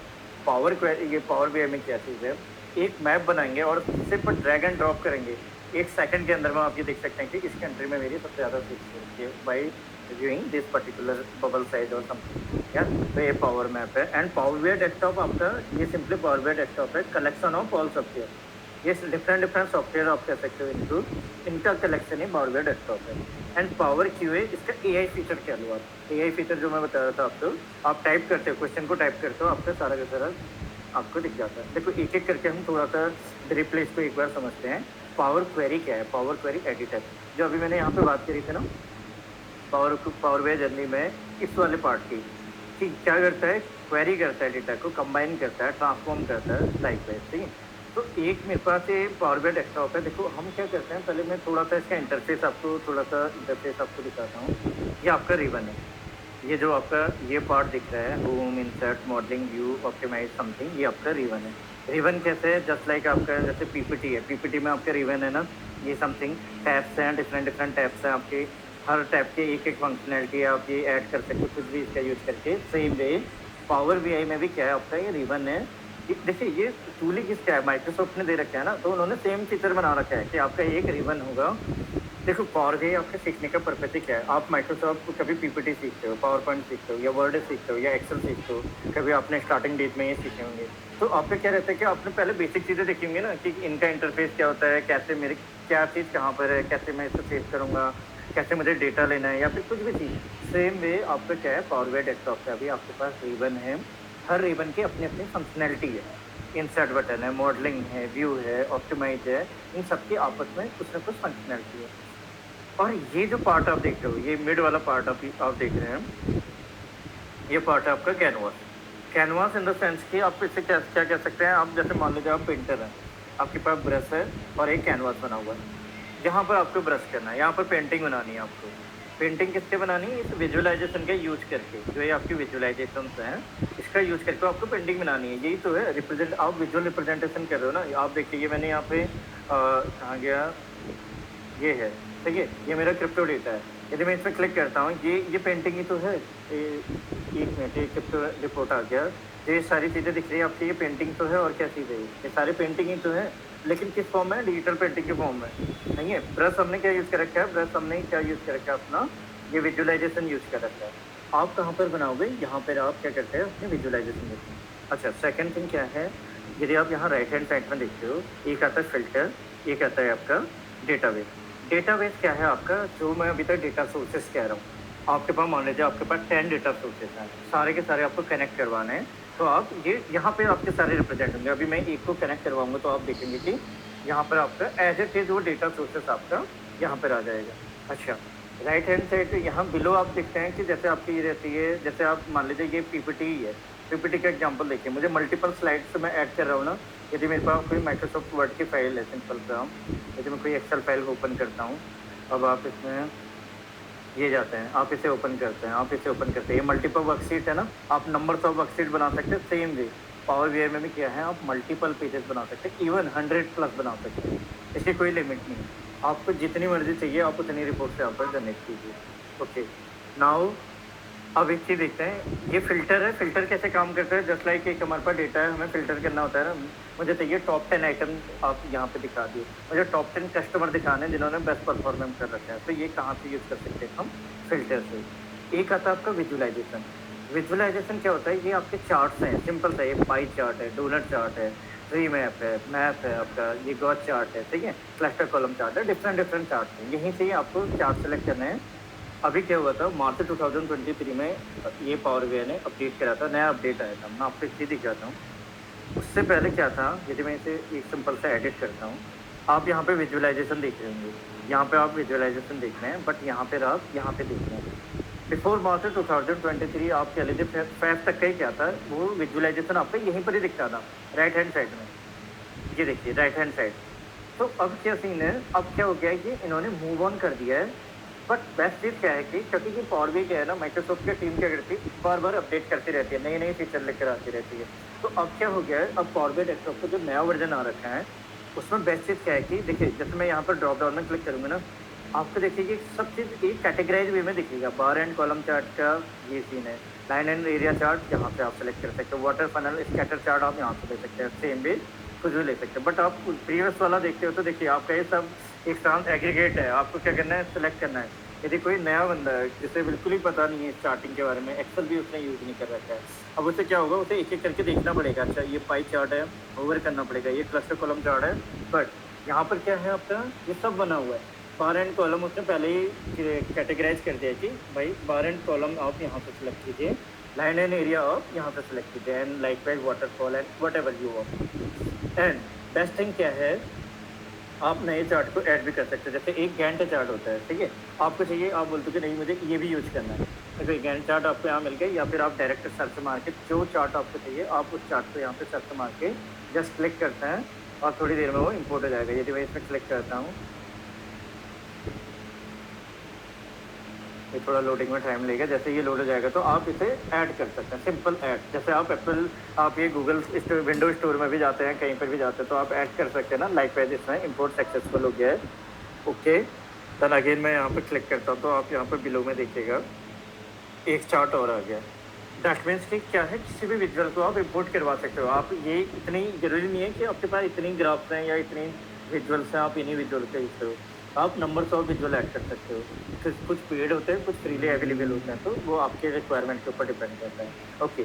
पावर क्वेरी, ये पावर बीआई में क्या चीज़ है, एक मैप बनाएंगे और सिर्फ ड्रैग एंड ड्रॉप करेंगे, 1 सेकंड के अंदर में आप ये देख सकते हैं कि इस कंट्री में मेरी सबसे ज़्यादा सेल्स है by reviewing this particular bubble size और समथिंग, या तो ये पावर मैप है। एंड पावर बीआई डेस्कटॉप आपका, ये सिंपली पावर बीआई डेस्कटॉप है, कलेक्शन ऑफ ऑल सॉफ्टवेयर, ये डिफरेंट डिफरेंट सॉफ्टवेयर आप कह सकते हो इनको, इनका कलेक्शन ही पावर बीआई डेस्कटॉप है। एंड पावर क्यूए, इसका एआई फीचर क्या लो आप, एआई फीचर जो मैं बता रहा था आपको, आप टाइप करते हो, क्वेश्चन को टाइप करते हो, आपका सारा का सारा आपको दिख जाता है। देखो एक एक करके हम थोड़ा सा रिप्लेस को एक बार समझते हैं। पावर क्वेरी क्या है, पावर क्वेरी एडिटर, जो अभी मैंने यहाँ पे बात करी थी ना, पावर बीआई जर्नी में इस वाले पार्ट की, कि क्या करता है, क्वेरी करता है, डेटा को कंबाइन करता है, ट्रांसफॉर्म करता है टाइप वाइज, ठीक है। तो एक मेरे पास ये पावर बीआई डेस्कटॉप है। देखो हम क्या करते हैं, पहले मैं थोड़ा सा इसका इंटरफेस आपको, थोड़ा सा इंटरफेस आपको दिखाता हूँ। ये आपका रिबन है, ये जो आपका ये पार्ट दिख रहा है, home, insert, modelling, view, optimize something, ये आपका रिबन है। रिबन कैसे है, जस्ट लाइक आपका जैसे पीपीटी है, पीपीटी में आपका रिबन है ना, ये समथिंग टैब्स हैं, डिफरेंट डिफरेंट टैब्स हैं आपके, हर टैब के एक एक फंक्शनैलिटी आप ये ऐड कर सकते हो कुछ भी इसका यूज करके। सेम वे पावर बीआई में भी क्या है आपका, ये रिबन है। देखिए ये टूल ही किसका है, माइक्रोसॉफ्ट ने दे रखा है ना, तो उन्होंने सेम फीचर बना रखा है कि आपका एक रिबन होगा। देखो पावर बीआई आपके सीखने का पर्पस ही क्या है, आप माइक्रोसॉफ्ट को कभी पीपीटी सीखते हो, पावर पॉइंट सीखते हो, या वर्ड सीखते हो, या एक्सेल सीखते हो, कभी आपने स्टार्टिंग डेट में ये सीखे होंगे। तो आपका क्या रहता है कि आपने पहले बेसिक चीज़ें देखी होंगी ना, कि इनका इंटरफेस क्या होता है, कैसे मेरे क्या चीज़ कहाँ पर है, कैसे मैं इसको सेव करूँगा, कैसे मुझे डेटा लेना है, या फिर कुछ भी चीज़। सेम वे आपका क्या है, पावर बीआई डेस्कटॉप का भी आपके पास रिबन है, हर रिबन की अपनी अपनी फंक्शनैलिटी है। इंसर्ट बटन है, मॉडलिंग है, व्यू है, ऑप्टिमाइज है, इन सबकी आपस में कुछ ना कुछ फंक्शनैलिटी है। और ये जो पार्ट आप देख रहे हो, ये मिड वाला पार्ट आप देख रहे हैं, ये पार्ट है आपका canvas. Canvas in the sense कि आप इससे क्या क्या कह सकते हैं, आप जैसे मान लीजिए आप पेंटर हैं, आपके पास ब्रश है और एक कैनवास बना हुआ है, जहाँ पर आपको ब्रश करना है, यहाँ पर पेंटिंग बनानी है आपको। पेंटिंग किससे बनानी है, इस विजुअलाइजेशन का यूज करके, जो ये आपकी विजुअलाइजेशन हैं, इसका यूज करके आपको पेंटिंग बनानी है। यही तो है रिप्रेजेंट, आप विजुअल रिप्रेजेंटेशन कर रहे हो ना। आप देखिए मैंने यहाँ पे कहाँ गया, ये है, ठीक है, ये मेरा क्रिप्टो डेटा है। यदि मैं इसमें क्लिक करता हूँ, ये पेंटिंग ही तो है। एक मिनट, ये क्रिप्टो रिपोर्ट आ गया, ये सारी चीज़ें दिख रही है आपकी, ये पेंटिंग तो है और क्या चीज़ है, ये सारी पेंटिंग ही तो है, लेकिन किस फॉर्म में, डिजिटल पेंटिंग के फॉर्म में नहीं है। ब्रश हमने क्या यूज़ कर रखा है, ब्रश हमने क्या यूज़ कर रखा है अपना, ये विजुअलाइजेशन यूज़ कर रखा है। आप कहाँ पर बनाओगे, यहाँ पर आप क्या करते हैं, अपने विजुअलाइजेशन देखते हैं। अच्छा, सेकंड थिंग क्या है, यदि आप यहाँ राइट हैंड साइड में देखते हो, एक आता है फिल्टर, एक आता है आपका डेटाबेस। डेटाबेस क्या है आपका, जो मैं अभी तक डेटा सोर्सेस कह रहा हूँ, आपके पास मान लीजिए आपके पास 10 डेटा सोर्सेस हैं, सारे के सारे आपको कनेक्ट करवाने हैं। तो आप ये यहाँ पे आपके सारे रिप्रेजेंट होंगे। अभी मैं एक को कनेक्ट करवाऊंगा तो आप देखेंगे कि यहाँ पर आपका एज इट इज वो डेटा सोर्सेस आपका यहाँ पर आ जाएगा। अच्छा, राइट हैंड साइड यहाँ बिलो आप देखते हैं कि जैसे आपकी ये रहती है, जैसे आप मान लीजिए ये पीपीटी ही है, पीपीटी का एग्जांपल देखिए, मुझे मल्टीपल स्लाइड्स मैं ऐड कर रहा हूँ ना। यदि मेरे पास कोई माइक्रोसॉफ्ट वर्ड की फाइल है, सिंपल सा, यदि मैं कोई एक्सेल फाइल ओपन करता हूँ, अब आप इसमें ये जाते हैं, आप इसे ओपन करते हैं, आप इसे ओपन करते हैं, ये मल्टीपल वर्कशीट है ना, आप नंबर्स ऑफ वर्कशीट बना सकते हैं। सेम वे पावर बीआई में भी क्या है, आप मल्टीपल पेजेस बना सकते हैं, इवन 100+ बना सकते हैं, इसकी कोई लिमिट नहीं है। आपको जितनी मर्जी चाहिए आप उतनी रिपोर्ट से आप जनरेट कीजिए। ओके, नाउ अब एक चीज़ देखते हैं, ये फ़िल्टर है। फ़िल्टर कैसे काम करता है, जस्ट लाइक एक हमारे पास डेटा है, हमें फ़िल्टर करना होता है ना। मुझे चाहिए टॉप 10 आइटम, आप यहाँ पे दिखा दिए, मुझे टॉप 10 कस्टमर दिखाने हैं जिन्होंने बेस्ट परफॉर्मेंस कर रखा है। तो ये कहाँ से यूज़ कर सकते हैं हम, फ़िल्टर से। एक आता है आपका विजुअलाइजेशन। विजुअलाइजेशन क्या होता है, ये आपके चार्ट्स हैं, सिंपल सा, ये पाई चार्ट है, डोनट चार्ट है, ट्री मैप है आपका, ये गॉस चार्ट है, ठीक है? क्लस्टर कॉलम चार्ट है, डिफरेंट डिफरेंट चार्ट हैं। यहीं से ही आपको चार्ट सेलेक्ट करना है। अभी क्या हुआ था मार्च 2023 में ये पावर बीआई ने अपडेट करा था, नया अपडेट आया था। मैं आपको इसलिए दिखाता हूँ। उससे पहले क्या था, यदि मैं इसे एक सिंपल सा एडिट करता हूँ, आप यहाँ पे विजुअलाइजेशन देख रहे होंगे। यहाँ पे आप विजुअलाइजेशन देख रहे हैं, बट यहाँ पे आप यहाँ पे देख रहे हैं। बिफोर मार्च 2023 आप कह लीजिए फेब तक का ही क्या था, वो विजुअलाइजेशन आपको यहीं पर ही दिखता था, राइट हैंड साइड में। ये देखिए राइट हैंड साइड। तो अब क्या सीन है, अब क्या हो गया है कि इन्होंने मूव ऑन कर दिया है। बट बेस्ट चीज़ क्या है कि क्योंकि ये पावर बीआई क्या है ना, माइक्रोसॉफ्ट की टीम क्या करती है, बार बार अपडेट करती रहती है, नई नई फीचर लेकर आती रहती है। तो अब क्या हो गया है, अब पावर बीआई डेस्कटॉप का जो नया वर्जन आ रखा है, उसमें बेस्ट चीज़ क्या है कि देखिए, जैसे मैं यहाँ पर ड्रॉप डाउन में क्लिक करूँगा ना, आपको देखिए कि सब चीज़ एक कैटेगराइज वे में दिखेगा। बार एंड कॉलम चार्ट का ये सीन है, लाइन एंड एरिया चार्ट यहाँ पे आप सेलेक्ट कर सकते हो, वाटर फनल स्कैटर चार्ट आप यहाँ से ले सकते हैं, सेम भी कुछ भी ले सकते हैं। बट आप प्रीवियस वाला देखते हो तो देखिए आपका ये सब एक साथ एग्रीगेट है। आपको क्या करना है, सेलेक्ट करना है। यदि कोई नया बंदा है जिसे बिल्कुल ही पता नहीं है स्टार्टिंग के बारे में, एक्सेल भी उसने यूज़ नहीं कर रखा है, अब उसे क्या होगा, उसे एक एक करके देखना पड़ेगा। अच्छा ये पाई चार्ट है, ओवर करना पड़ेगा, ये क्लस्टर कॉलम चार्ट है। बट यहाँ पर क्या है आपका, ये सब बना हुआ है। बार एंड कॉलम उसने पहले ही कैटेगराइज कर दिया कि भाई बार एंड कॉलम आप यहाँ से सेलेक्ट कीजिए, लाइन एंड एरिया आप यहाँ से सेलेक्ट कीजिए, and like wise waterfall and what ever you want. And best thing क्या है, आप नए चार्ट को ऐड भी कर सकते हैं। जैसे एक गैंट चार्ट होता है, ठीक है, आपको चाहिए, आप बोलते हो कि नहीं मुझे ये भी यूज करना है, तो कोई गैंट चार्ट आपको यहाँ मिल गया, या फिर आप डायरेक्ट सर्च मार के जो चार्ट आपको चाहिए आप उस चार्ट को यहाँ पे सर्च मार के जस्ट क्लिक करते हैं और थोड़ी देर में वो इंपोर्ट हो जाएगा। यदि मैं इसमें क्लिक करता हूँ, ये थोड़ा लोडिंग में टाइम लेगा। जैसे ये लोड हो जाएगा तो आप इसे ऐड कर सकते हैं, सिंपल ऐड। जैसे आप एप्पल, आप ये गूगल स्टोर, विंडो स्टोर में भी जाते हैं, कहीं पर भी जाते हैं तो आप ऐड कर सकते हैं ना। लाइकवाइज इसमें इंपोर्ट सक्सेसफुल हो गया है, ओके। देन अगेन मैं यहाँ पर क्लिक करता हूँ तो आप यहाँ पर बिलो में देखिएगा एक चार्ट और आ गया। दैट मीन्स कि क्या है, किसी भी विजुअल को आप इंपोर्ट करवा सकते हो। आप ये इतनी ज़रूरी नहीं है कि आपके पास इतनी ग्राफ्स हैं या इतनी विजुअल्स हैं, आप इन्हीं विजुअल के हिस्से हो। आप नंबर्स ऑफ विजुअल ऐड कर सकते हो। कुछ पेड होते हैं, कुछ फ्रीली अवेलेबल होते हैं, तो वो आपके रिक्वायरमेंट के ऊपर डिपेंड करता है, ओके।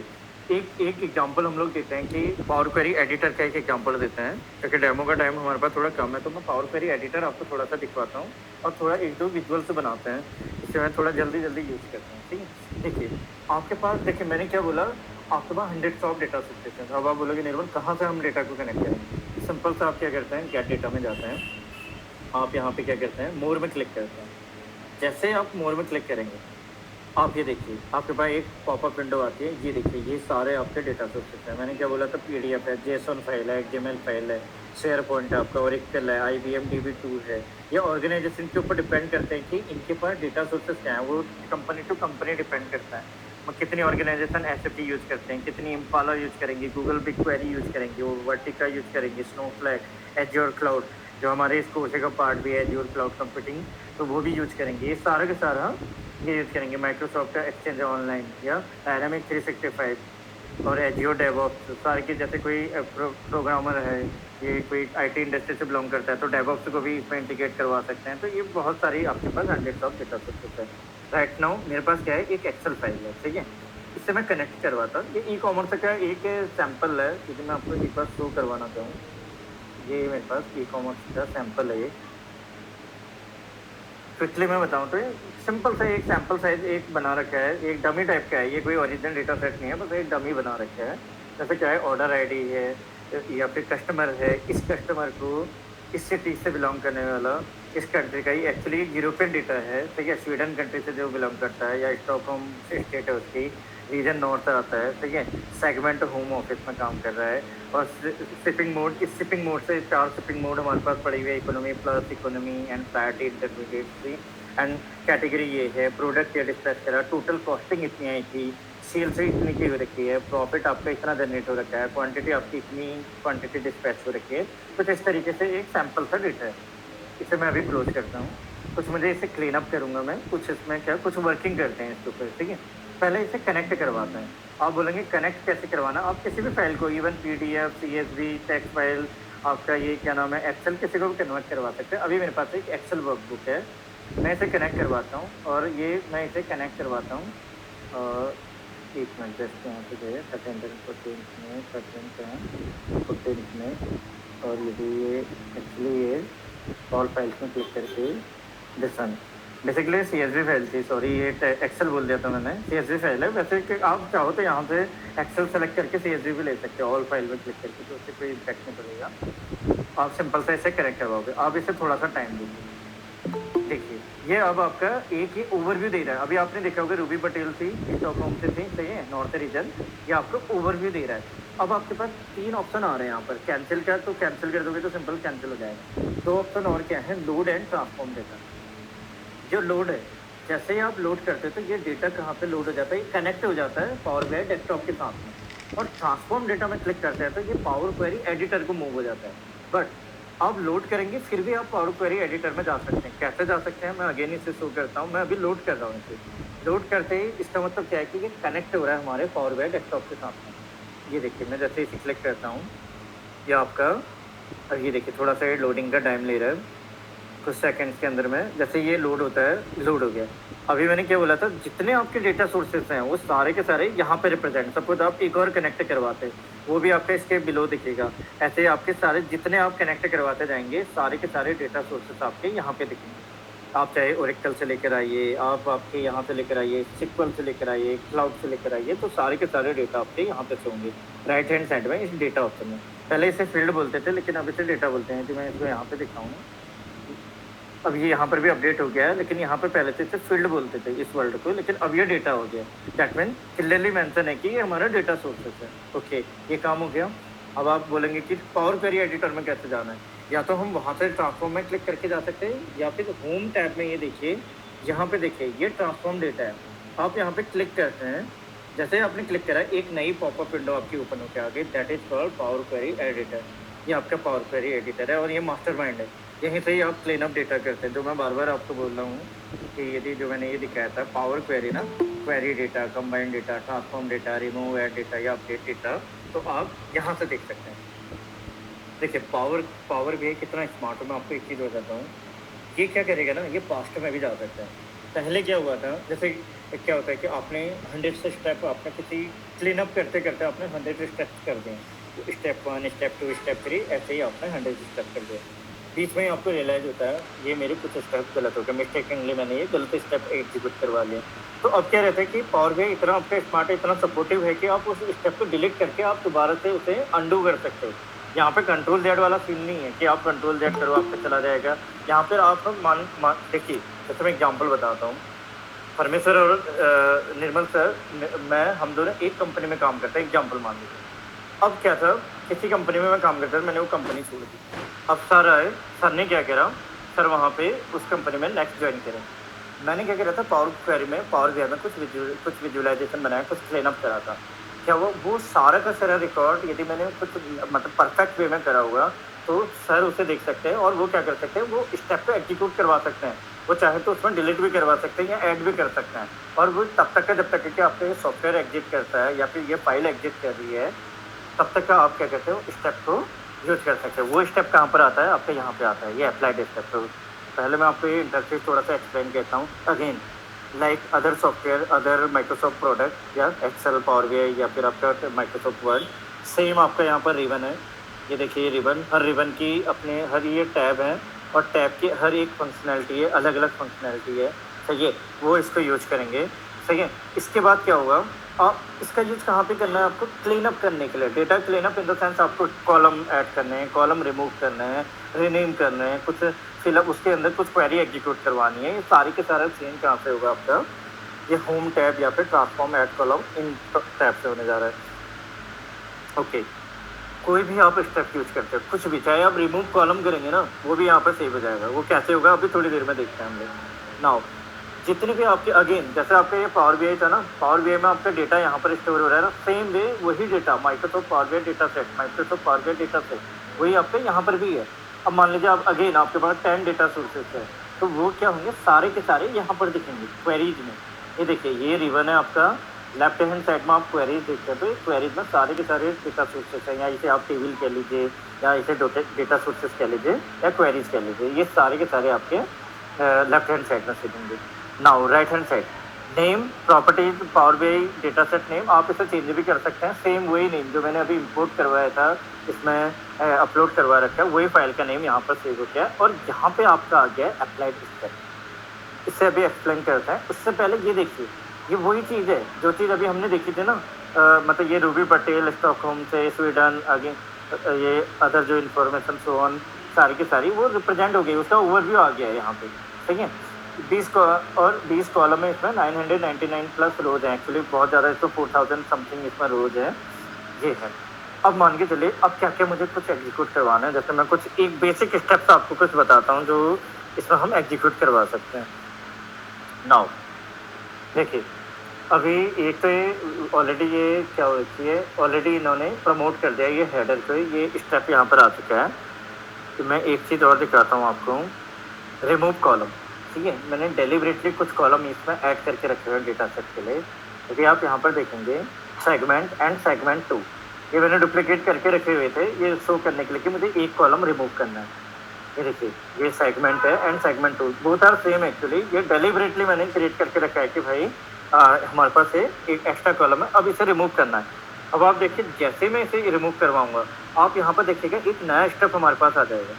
एक एग्जांपल हम लोग देते हैं कि पावर क्वेरी एडिटर का एक एग्जांपल देते हैं, क्योंकि डेमो का टाइम हमारे पास थोड़ा कम है। तो मैं पावर क्वेरी एडिटर आपको थोड़ा सा दिखवाता हूँ और थोड़ा एक दो विजुअल्स बनाते हैं, इससे मैं थोड़ा जल्दी जल्दी यूज़ करता हूँ, ठीक है। देखिए आपके पास, देखिए मैंने क्या बोला, आपके पास हंड्रेड्स ऑफ डेटा सोर्सेस हैं। अब आप बोलोगे निर्मल कहाँ से हम डेटा को कनेक्ट करें। सिंपल सा आप क्या करते हैं, गेट डेटा में जाते हैं, आप यहाँ पे क्या करते हैं, मोर में क्लिक करते हैं। जैसे आप मोर में क्लिक करेंगे, आप ये देखिए आपके पास एक पॉपअप विंडो आती है। ये देखिए ये सारे आपके डेटा सोर्सेस हैं। मैंने क्या बोला था, पीडीएफ है, जेसन फाइल है, जीमेल फाइल है, शेयर पॉइंट है आपका, ओरेकल है, IBM DB2 है। ये ऑर्गेनाइजेशन के ऊपर डिपेंड करते हैं कि इनके पास डेटा सोर्सेस क्या है। वो कंपनी टू कंपनी डिपेंड करता है। वो कितनी ऑर्गेनाइजेशन SAP यूज़ करते हैं, कितनी इम्पाला यूज़ करेंगे, गूगल बिग क्वेरी यूज़ करेंगे, वो वर्टिका यूज़ करेंगे, स्नोफ्लैक, एज्योर क्लाउड, जो हमारे इस कोर्स का पार्ट भी है, एज्योर क्लाउड कंप्यूटिंग, तो वो भी यूज़ करेंगे। ये सारा के सारा ये यूज़ करेंगे। माइक्रोसॉफ्ट का एक्सचेंज ऑनलाइन या डायनामिक 365 और एजियो डेवऑप्स, सारे के जैसे कोई प्रोग्रामर है, ये कोई IT इंडस्ट्री से बिलोंग करता है तो डेवऑप्स को भी इसमें इंटीग्रेट करवा सकते हैं। तो ये बहुत सारी आपके पास हंड्रेड्स ऑफ डेटा सोर्सेस है। राइट नाउ मेरे पास क्या है, एक एक्सेल फाइल है, ठीक है, इससे मैं कनेक्ट करवाता। ये E-कॉमर्स का एक सैम्पल है, क्योंकि मैं आपको एक बार शो करवाना चाहूँ। ये मेरे पास E-कॉमर्स का सैम्पल है। ये क्विकली मैं बताऊँ तो ये सिंपल सा एक सैम्पल साइज एक बना रखा है, एक डमी टाइप का है। ये कोई ओरिजिनल डेटा सेट नहीं है, बस एक डमी बना रखा है। जैसे क्या है, ऑर्डर ID है या फिर कस्टमर है, इस कस्टमर को इस सिटी से बिलोंग करने वाला, इस कंट्री का ही एक्चुअली यूरोपियन डेटा है, ठीक है, स्वीडन कंट्री से जो बिलोंग करता है, या स्टॉकहोम स्टेट है उसकी, रीजन नॉर्थ से आता है, ठीक है, सेगमेंट होम ऑफिस में काम कर रहा है। और शिपिंग मोड, इस शिपिंग मोड से 4 शिपिंग मोड हमारे पास पड़ी हुई है, economy plus, economy and priority, intermediate and category ये है। प्रोडक्ट ये डिस्प्लेस करा, टोटल कॉस्टिंग इतनी आई थी, सेल से इतनी की हो रखी है, प्रॉफिट आपका इतना जनरेट हो रखा है, क्वांटिटी आपकी इतनी क्वांटिटी डिस्पैच हो रखी है। कुछ इस तरीके से एक सैम्पल सा डेटा है। इसे मैं अभी क्लोज करता हूँ। कुछ मुझे इसे क्लीन अप करूँगा मैं, कुछ इसमें क्या कुछ वर्किंग करते हैं इसके ऊपर, ठीक है। पहले इसे कनेक्ट करवाते हैं। आप बोलेंगे कनेक्ट कैसे करवाना, आप किसी भी फाइल को, even PDF, CSV, text file, आपका ये क्या नाम है, एक्सेल, किसी को भी कन्वर्ट करवा सकते हैं। अभी मेरे पास एक एक्सेल वर्कबुक है, मैं इसे कनेक्ट करवाता हूँ और ये मैं इसे कनेक्ट करवाता हूँ। एक मिनट जस्ट यहाँ पे गए 1314 में 14 में, और ये एक्चुअली ये ऑल फाइल्स में क्लिक करके दिसन बेसिकली CSV फाइल थी, सॉरी ये एक्सेल बोल दिया था मैंने, CSV फाइल है। वैसे कि आप चाहो तो यहाँ से एक्सेल सेलेक्ट करके CSV भी ले सकते हो, ऑल फाइल में क्लिक करके, तो उससे कोई इम्पैक्ट नहीं पड़ेगा। आप सिंपल से इसे करेक्ट करवाओगे, आप इसे थोड़ा सा टाइम दीजिए। देखिए ये अब आपका एक ही ओवरव्यू दे रहा है। अभी आपने देखा होगा रूबी पटेल थी, स्टॉकहोम से थी, सही है, नॉर्थ रीजन, ये आपको ओवरव्यू दे रहा है। अब आपके पास 3 ऑप्शन आ रहे हैं यहाँ पर, कैंसिल का, तो कैंसिल कर दोगे तो सिंपल कैंसिल हो जाएगा। 2 ऑप्शन और क्या है, लोड एंड ट्रांसफॉर्म डेटा। जो लोड है, जैसे ही आप लोड करते हो तो ये डेटा कहाँ पे लोड हो जाता है, ये कनेक्ट हो जाता है पावर BI डेस्कटॉप के साथ में, और ट्रांसफॉर्म डेटा में क्लिक करते हैं तो ये पावर क्वेरी एडिटर को मूव हो जाता है। बट आप लोड करेंगे फिर भी आप पावर क्वेरी एडिटर में जा सकते हैं। कैसे जा सकते हैं, मैं अगेन इसे शो करता हूँ। मैं अभी लोड कर रहा हूँ इसे, लोड करते ही इसका मतलब क्या है कि ये कनेक्ट हो रहा है हमारे पावर BI डेस्कटॉप के साथ में। ये देखिए मैं जैसे इसे क्लिक करता हूँ, ये आपका, और ये देखिए थोड़ा सा ये लोडिंग का टाइम ले रहा है, कुछ सेकंड्स के अंदर में जैसे ये लोड होता है, लोड हो गया। अभी मैंने क्या बोला था, जितने आपके डेटा सोर्सेज हैं वो सारे के सारे यहाँ पे रिप्रेजेंट, सपोज आप एक और कनेक्ट करवाते, वो भी आपका इसके बिलो दिखेगा। ऐसे आपके सारे जितने आप कनेक्ट करवाते जाएंगे, सारे के सारे डेटा सोर्सेज आपके यहाँ पे दिखेंगे। आप चाहे ओरेकल से लेकर आइए, आप आपके यहाँ से लेकर आइए, सिक्वल से लेकर आइए, क्लाउड से लेकर आइए, तो सारे के सारे डेटा आपके यहाँ पे होंगे राइट हैंड साइड में इस डेटा ऑप्शन में। पहले इसे फील्ड बोलते थे, लेकिन अब इसे डेटा बोलते हैं। तो मैं इसको यहाँ पे दिखाऊँ, अब ये यहाँ पर भी अपडेट हो गया है, लेकिन यहाँ पर पहले से इसे फील्ड बोलते थे इस वर्ल्ड को, लेकिन अब ये डेटा हो गया। दैट मीन क्लियरली मेंशन है कि ये हमारा डेटा सोर्सेस है। ओके, ये काम हो गया। अब आप बोलेंगे कि पावर क्वेरी एडिटर में कैसे जाना है, या तो हम वहाँ से ट्रांसफॉर्म में क्लिक करके जा सकते हैं, या फिर होम टैब में ये देखिए, यहाँ पे देखिए ये ट्रांसफॉर्म डेटा है। आप यहाँ पे क्लिक करते हैं, जैसे आपने क्लिक करा एक नई पॉपअप विंडो आपकी ओपन होकर आ गई, that is called power query editor. ये आपका पावर क्वेरी एडिटर है और ये मास्टरमाइंड है। यहीं से ही आप क्लीन अप डेटा करते हैं, जो मैं बार बार आपको बोल रहा हूँ कि यदि जो मैंने ये दिखाया था पावर क्वेरी ना, query data, combined data, transform data, remove add data या अपडेट डेटा, तो आप यहाँ से देख सकते हैं। देखिए पावर भी कितना स्मार्ट हो। मैं आपको एक चीज़ बताता हूँ, ये क्या करेगा ना, ये पास्ट में भी जा सकता है। पहले क्या हुआ था, जैसे क्या होता है कि आपने 100 से स्टेप, आपने किसी क्लीन अप करते करते आपने 100 स्टेप्स कर दिए, तो स्टेप 1, स्टेप 2, स्टेप 3, ऐसे ही आपने 100 स्टेप कर दिए। बीच में ही आपको रियलाइज़ होता है ये मेरे कुछ स्टेप गलत हो गए, मिस्टेकनली मैंने ये गलत स्टेप एग्जीक्यूट करवा लिया। तो अब क्या रहता है कि पावर BI इतना आपका स्मार्ट है, इतना सपोर्टिव है कि आप उस स्टेप को डिलीट करके आप दोबारा से उसे अंडू कर सकते हो। यहाँ पे कंट्रोल Z वाला सीन नहीं है कि आप कंट्रोल Z करो आपका चला जाएगा। यहाँ पर आप देखिए, जैसे मैं एग्जाम्पल बताता हूँ, परमेश्वर और निर्मल सर, हम दोनों एक कंपनी में काम करते हैं, एग्जाम्पल मान लीजिए। अब क्या था, किसी कंपनी में मैं काम करता था, मैंने वो कंपनी छोड़ दी। अब सर आए, सर ने क्या करा, सर वहाँ पे उस कंपनी में नेक्स्ट ज्वाइन करा। मैंने क्या करा था, पावर क्वेरी में, पावर BI में कुछ विजुअलाइजेशन बनाया, कुछ क्लीन अप करा था। क्या वो सारा का सारा रिकॉर्ड यदि मैंने कुछ मतलब परफेक्ट वे में करा हुआ, तो सर उसे देख सकते हैं और वो क्या कर सकते हैं, वो स्टेप पे एग्जीक्यूट करवा सकते हैं। वो चाहे तो उसमें डिलीट भी करवा सकते हैं या ऐड भी कर सकते हैं। और वो तब तक है जब तक कि आपका ये सॉफ्टवेयर एग्जिट करता है या फिर ये फाइल एग्जिट कर रही है, तब तक का आप क्या कहते हो, स्टेप को यूज कर सकते हो। वो स्टेप कहाँ पर आता है, आपके यहाँ पे आता है, ये अप्लाइड स्टेप। तो पहले मैं आपको ये इंटरफेस थोड़ा सा एक्सप्लेन करता हूँ। Again like other software, other Microsoft product या एक्सेल, पावर BI या फिर आपका माइक्रोसॉफ्ट वर्ड, सेम आपका यहाँ पर रिबन है। ये देखिए रिबन, हर रिबन की अपने हर ये टैब है और टैब की हर एक फंक्शनैलिटी है, अलग अलग फंक्शनैलिटी है, सही है, वो इसको यूज करेंगे, सही है। इसके बाद क्या होगा, आप इसका यूज कहाँ पे करना है, आपको क्लीन अप करने के लिए, data clean up in the sense आपको कॉलम ऐड करने हैं, कॉलम रिमूव करने हैं, रीनेम करने हैं, कुछ फिलअप उसके अंदर कुछ क्वेरी एग्जीक्यूट करवानी है। ये सारी के सारा सीन कहाँ से होगा आपका, ये होम टैब या फिर ट्रांसफॉर्म ऐड कॉलम, इन टैब से होने जा रहा है। ओके, कोई भी आप स्टेप यूज करते हो, कुछ भी, चाहे आप रिमूव कॉलम करेंगे ना, वो भी यहाँ पर सेव हो जाएगा। वो कैसे होगा अभी थोड़ी देर में देखते हैं हम लोग। नाउ जितने भी आपके, अगेन जैसे आपका ये पावर BI था ना, पावर BI में आपका डेटा यहाँ पर स्टोर हो रहा है ना, सेम वे वही data Microsoft power BI data set, Microsoft power BI data set वही आपके यहाँ पर भी है। अब मान लीजिए आप अगेन आपके पास 10 डेटा सोर्सेस है, तो वो क्या होंगे, सारे के सारे यहाँ पर दिखेंगे क्वेरीज में। ये देखिए ये रिबन है आपका, लेफ्ट हैंड साइड में आप क्वेरीज देखते हैं, तो क्वेरीज में सारे के सारे डेटा सोर्सेस हैं, या इसे आप टेबल कह लीजिए या इसे डेटा सोर्सेस कह लीजिए या क्वेरीज कह लीजिए, ये सारे के सारे आपके लेफ्ट हैंड साइड में दिखेंगे। Now right hand side, name, properties, power BI data set name, आप इसे चेंज भी कर सकते हैं। सेम वही नेम जो मैंने अभी इंपोर्ट करवाया था, इसमें अपलोड करवा रखा है, वही फाइल का नेम यहाँ पर सेव हो गया है। और यहाँ पे आपका आ गया है अप्लाइड स्टेप। इससे अभी एक्सप्लेन करते हैं। उससे पहले ये देखिए, ये वही चीज़ है जो चीज़ अभी हमने देखी थी ना, मतलब ये रूबी पटेल स्टॉकहोम से, स्वीडन, आगे ये अदर जो इन्फॉर्मेशन सो ऑन सारी की सारी वो रिप्रेजेंट हो गई, उसका ओवरव्यू आ गया है यहाँ पे। ठीक है, 20 कॉलम में इसमें 999 प्लस रोज है। एक्चुअली बहुत ज़्यादा, इसको 4000 समथिंग इसमें रोज है, ये है। अब मान के चलिए, अब क्या क्या मुझे कुछ एग्जीक्यूट करवाना है। जैसे मैं कुछ एक बेसिक स्टेप्स आपको कुछ बताता हूँ जो इसमें हम एग्जीक्यूट करवा सकते हैं। नाउ देखिए, अभी एक तो ऑलरेडी ये क्या हो रखी है, ऑलरेडी इन्होंने प्रमोट कर दिया ये हेडर को, ये स्टेप यहाँ पर आ चुका है। तो मैं एक चीज़ और दिखाता हूँ आपको, रिमूव कॉलम। ठीक है, मैंने डेलिबरेटली कुछ कॉलम इसमें ऐड करके रखे हुए हैं डेटा सेट के लिए। क्योंकि आप यहाँ पर देखेंगे सेगमेंट एंड सेगमेंट 2, ये मैंने डुप्लीकेट करके रखे हुए थे ये शो करने के लिए कि मुझे एक कॉलम रिमूव करना है। ये देखिए, ये सेगमेंट है and segment 2, both are same actually. ये डेलिबरेटली मैंने क्रिएट करके रखा है कि भाई हमारे पास एक एक्स्ट्रा कॉलम है, अब इसे रिमूव करना है। अब आप देखिए, जैसे मैं इसे रिमूव करवाऊंगा, आप यहाँ पर देखिएगा एक नया स्टेप हमारे पास आ जाएगा।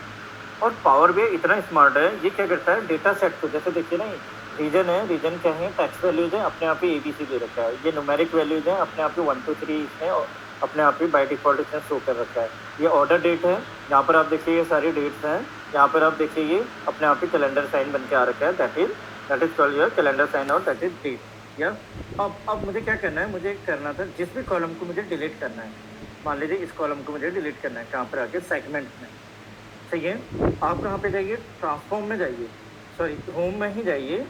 और पावर बीआई इतना स्मार्ट है, ये क्या करता है, डेटा सेट को, जैसे देखिए ना, रीजन है, रीजन क्या है, टेक्स्ट वैल्यूज है, अपने आप ही एबीसी दे रखा है। ये न्यूमेरिक वैल्यूज है, अपने आप ही 1 2 3 इसमें अपने आप ही बाय डिफॉल्ट इसमें शो कर रखा है। ये ऑर्डर डेट है, यहाँ पर आप देखिए ये सारी डेट्स हैं। यहाँ पर आप देखिए ये अपने आप ही कैलेंडर साइन बन के आ रखा है, that is called your calendar sign और दैट इज डेट। या अब मुझे क्या करना है, मुझे करना था जिस भी कॉलम को मुझे डिलीट करना है, मान लीजिए इस कॉलम को मुझे डिलीट करना है, कहाँ पर आके सेगमेंट में। सही है, आप कहाँ पे जाइए, ट्रांसफॉर्म में जाइए, सॉरी होम में ही जाइए।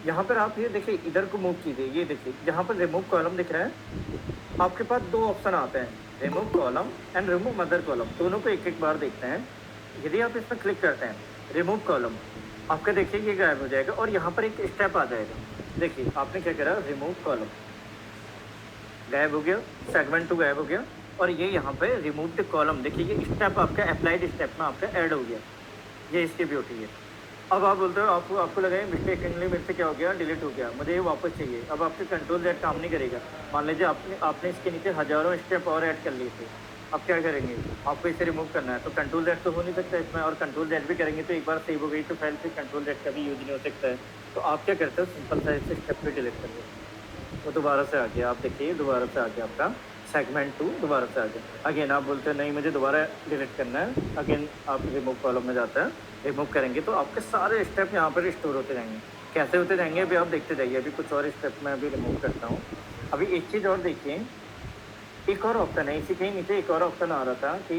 यहाँ पर आप ये देखिए, इधर को मूव कीजिए, ये देखिए जहाँ पर रिमूव कॉलम दिख रहा है, आपके पास दो ऑप्शन आते हैं, remove column and remove mother column. दोनों को एक एक बार देखते हैं। यदि आप इसमें क्लिक करते हैं रिमूव कॉलम, आपका देखिए ये गायब हो जाएगा और यहाँ पर एक स्टेप आ जाएगा। देखिए आपने क्या करा, रिमूव कॉलम गायब हो गया, सेगमेंट 2 गायब हो गया, और ये यहाँ पे रिमूव द कॉलम, देखिए ये स्टेप आपका अप्लाइड स्टेप में आपका ऐड हो गया। ये इसकी ब्यूटी है। अब आप बोलते हो आपको लगा मिस्टेकनली मेरे से क्या हो गया, डिलीट हो गया, मुझे ये वापस चाहिए। अब आपके कंट्रोल Z काम नहीं करेगा। मान लीजिए आपने इसके नीचे हज़ारों स्टेप और ऐड कर लिए थे। अब क्या करेंगे, आपको इसे रिमूव करना है, तो कंट्रोल Z तो हो नहीं सकता इसमें, और कंट्रोल Z भी करेंगे तो एक बार सेव हो गई तो फाइल, फिर कंट्रोल Z का भी यूज नहीं हो सकता है। तो आप क्या करते हो, सिंपल सा इसे स्टेप पे डिलीट कर दो, वो दोबारा से आ गया। आप देखिए दोबारा से आ गया आपका सेगमेंट 2, दोबारा से आ गया। अगेन आप बोलते हैं नहीं मुझे दोबारा डिलीट करना है, अगेन आप रिमूव कॉलम में जाते हैं, रिमूव करेंगे तो आपके सारे स्टेप यहाँ पर स्टोर होते जाएंगे। कैसे होते जाएंगे अभी आप देखते जाइए। अभी कुछ और स्टेप मैं अभी रिमूव करता हूँ। अभी एक चीज़ और देखिए, एक और ऑप्शन है, इसी के नीचे एक और ऑप्शन आ रहा था कि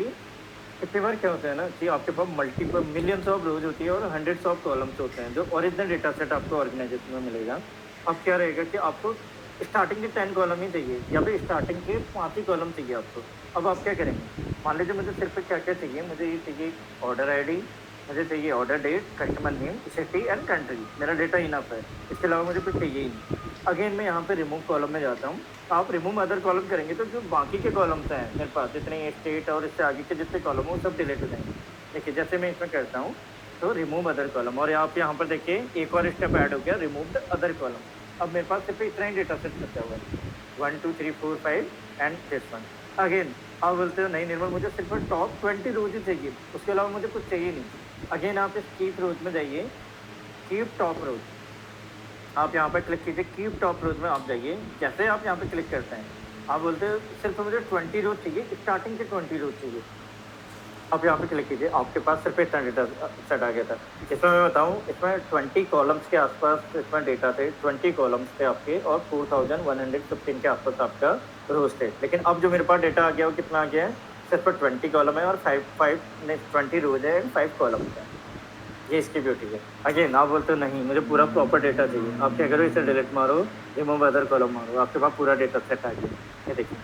कितनी बार क्या होता है ना कि आपके पास मल्टीपल मिलियंस ऑफ रोज होती है और हंड्रेड्स ऑफ कॉलम्स होते हैं, जो ओरिजिनल डेटा सेट आपको ऑर्गेनाइजेशन में मिलेगा। अब क्या रहेगा कि आपको स्टार्टिंग के 10 कॉलम ही चाहिए या फिर स्टार्टिंग के 5 ही कॉलम चाहिए आपको। अब आप क्या करेंगे, मान लीजिए मुझे सिर्फ क्या क्या चाहिए, मुझे ये चाहिए ऑर्डर आईडी, मुझे चाहिए order date, customer name, city and country, मेरा डेटा इनफ है, इसके अलावा मुझे कुछ चाहिए ही नहीं। अगेन मैं यहाँ पे रिमूव कॉलम में जाता हूँ। आप रिमूव अदर कॉलम करेंगे तो जो बाकी के कॉलम्स हैं मेरे पास, जितने स्टेट और इससे आगे के जितने कॉलम हो सब डिलीट हो जाएंगे। देखिए जैसे मैं इसमें करता हूँ तो रिमूव अदर कॉलम, और आप यहाँ पर देखिए एक और स्टेप ऐड हो गया, रिमूव द अदर कॉलम। अब मेरे पास सिर्फ इतना ही डेटा सेट बचा हुआ है, 1 2 3 4 5 एंड दिस वन। अगेन आप बोलते हो नहीं निर्मल मुझे सिर्फ टॉप 20 रोज ही चाहिए, उसके अलावा मुझे कुछ चाहिए नहीं। अगेन आप इस कीप रोज में जाइए, कीप टॉप रोज, आप यहाँ पर क्लिक कीजिए, कीप टॉप रोज में आप जाइए। जैसे आप यहाँ पे क्लिक करते हैं, आप बोलते हो सिर्फ मुझे 20 रोज चाहिए, स्टार्टिंग के 20 रोज चाहिए। आप यहाँ पे क्लिक कीजिए, आपके पास सिर्फ इतना डेटा सेट आ गया था। इसमें मैं बताऊँ, इसमें 20 कॉलम्स के आसपास इसमें डेटा थे, 20 कॉलम्स थे आपके, और 4115 के आसपास आपका रोज थे। लेकिन अब जो मेरे पास डेटा आ गया वो कितना आ गया है, सिर्फ 20 कॉलम है और 20 रोज है एंड 5 कॉलम्स है। ये इसकी ब्यूटी है। अगेन आप बोलते हो नहीं मुझे पूरा प्रॉपर डेटा चाहिए, आप क्या करो, इसे डिलीट मारो, रिमूव अदर कॉलम मारो, आपके पास पूरा डेटा सेट आ गया। ये देखिए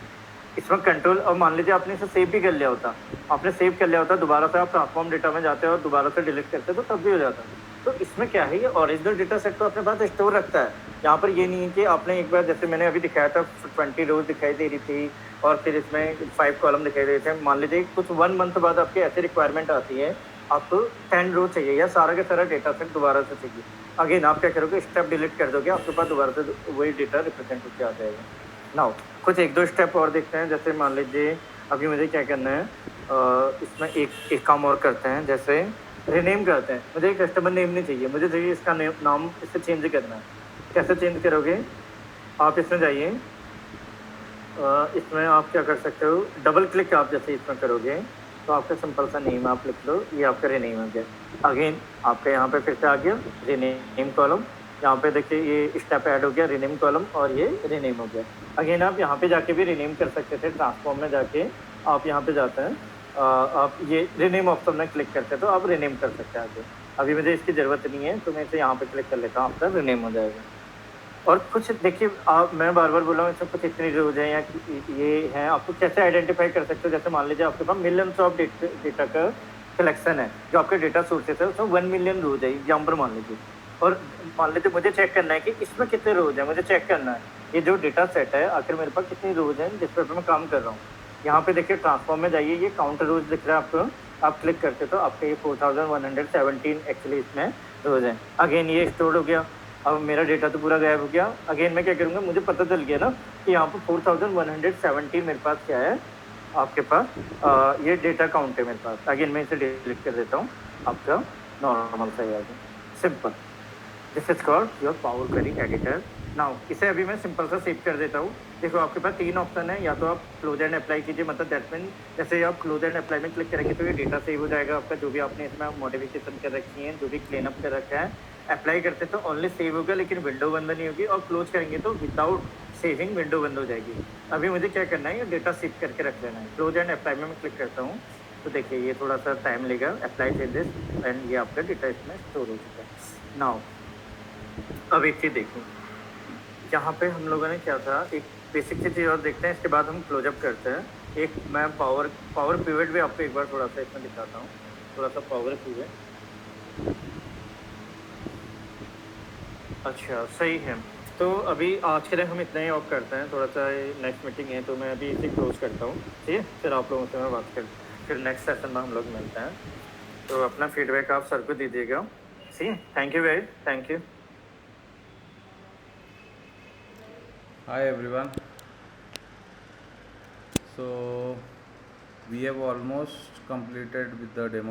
इसमें कंट्रोल, और मान लीजिए आपने इसे सेव भी कर लिया होता, आपने सेव कर लिया होता, दोबारा से आप ट्रांसफॉर्म डेटा में जाते हो और दोबारा से डिलीट करते हो तो तब भी हो जाता। तो इसमें क्या है, ये ओरिजिनल डेटा सेट को अपने पास स्टोर रखता है। यहाँ पर ये नहीं है कि आपने एक बार, जैसे मैंने अभी दिखाया था 20 रोज दिखाई दे रही थी और फिर इसमें 5 कॉलम दिखाई दे रहे थे। मान लीजिए कुछ 1 मंथ बाद आपकी ऐसी रिक्वायरमेंट आती है, आपको 10 रो चाहिए या सारा का सारा डेटा सेट दोबारा से चाहिए, अगेन आप क्या करोगे, स्टेप डिलीट कर दोगे, आपके पास दोबारा से वही डेटा रिप्रेजेंट होकर आ जाएगा। नाउ कुछ एक दो स्टेप और देखते हैं। जैसे मान लीजिए अभी मुझे क्या करना है, इसमें एक काम और करते हैं, जैसे रीनेम करते हैं। मुझे कस्टमर नेम नहीं चाहिए, मुझे चाहिए इसका नाम इससे चेंज करना है। कैसे चेंज करोगे, आप इसमें जाइए, इसमें आप क्या कर सकते हो, डबल क्लिक आप जैसे इसमें करोगे तो आपका सिंपल सा नेम आप लिख लो, ये आपका रीनेम हो गया। अगेन आपका यहाँ पे फिर से आ गया रीनेम कॉलम, यहाँ पे देखिए ये स्टेप ऐड हो गया, रीनेम कॉलम, और ये रीनेम हो गया। अगेन आप यहाँ पे जाके भी रीनेम कर सकते थे, ट्रांसफॉर्म में जाके आप यहाँ पे जाते हैं, आप ये रीनेम ऑप्शन में क्लिक करते तो आप रीनेम कर सकते हैं आगे। अभी मुझे इसकी ज़रूरत नहीं है तो मैं इसे यहाँ पे क्लिक कर लेता हूँ, आपका रीनेम हो जाएगा। और कुछ देखिए, आप मैं बार-बार बोल रहा हूँ, इसमें कुछ इतनी रोज़ हैं या ये हैं, आपको कैसे आइडेंटिफ़ाई कर सकते हो। जैसे मान लीजिए आपके पास मिलियंस ऑफ डेटा का कलेक्शन है, जो आपके डेटा सोर्सेस है, उसमें 1 मिलियन रोज़ है एग्ज़ाम्पल मान लीजिए। और मान लीजिए मुझे चेक करना है कि इसमें कितने रोज़ हैं, मुझे चेक करना है ये जो डेटा सेट है आखिर मेरे पास कितनी रोज़ हैं जिस पे मैं काम कर रहा हूँ। यहाँ पे देखिए ट्रांसफॉर्म में जाइए, ये काउंट रोज़ दिख रहा है आपको, आप क्लिक करते तो आपके ये 4117 एक्चुअली इसमें रोज़ हैं। अगेन ये स्टोर हो गया, अब मेरा डेटा तो पूरा गायब हो गया। अगेन मैं क्या करूँगा, मुझे पता चल गया ना कि यहाँ पर 4117 मेरे पास क्या है, आपके पास ये डेटा काउंट है मेरे पास। अगेन मैं इसे डिलीट कर देता हूँ, आपका नॉर्मल सा ही आ गया, simple. This is called your power query editor. Now इसे अभी मैं सिंपल सा सेव कर देता हूँ। देखो आपके पास 3 ऑप्शन है, या तो आप क्लोज एंड अप्लाई कीजिए, मतलब दैट मीन जैसे आप क्लोज एंड अप्लाई में क्लिक करेंगे तो ये डेटा सेव हो जाएगा आपका, जो भी आपने इसमें मॉडिफिकेशन कर रखी है, जो भी क्लीन अप कर रखा है। अप्लाई करते तो ओनली सेव होगा, लेकिन विंडो बंद नहीं होगी, और क्लोज करेंगे तो विदाउट सेविंग विंडो बंद हो जाएगी। अभी मुझे क्या करना है, ये डेटा सेव करके रख लेना है। क्लोज एंड अप्लाई में मैं क्लिक करता हूँ तो देखिए ये थोड़ा सा टाइम लेगा, अप्लाई चेंजेस, एंड ये आपका डेटा इसमें स्टोर हो चुका है। नाउ अब एक चीज़ देखो, यहाँ पे हम लोगों ने क्या था, एक बेसिक सी चीज़ और देखते हैं, इसके बाद हम क्लोजअप करते हैं। एक मैं पावर पिवट भी आपको एक बार थोड़ा सा इसमें दिखाता हूँ, थोड़ा सा पावर पिवट। अच्छा सही है। तो अभी आज के लिए हम इतना ही ऑफ करते हैं, थोड़ा सा नेक्स्ट मीटिंग है तो मैं अभी इसे क्लोज करता हूँ, ठीक है। फिर आप लोगों से मैं बात कर, फिर नेक्स्ट सेशन में हम लोग मिलते हैं। तो अपना फीडबैक आप सर को दीजिएगा, ठीक है। Thank you guys, thank you. Hi everyone. So we have almost completed with the demo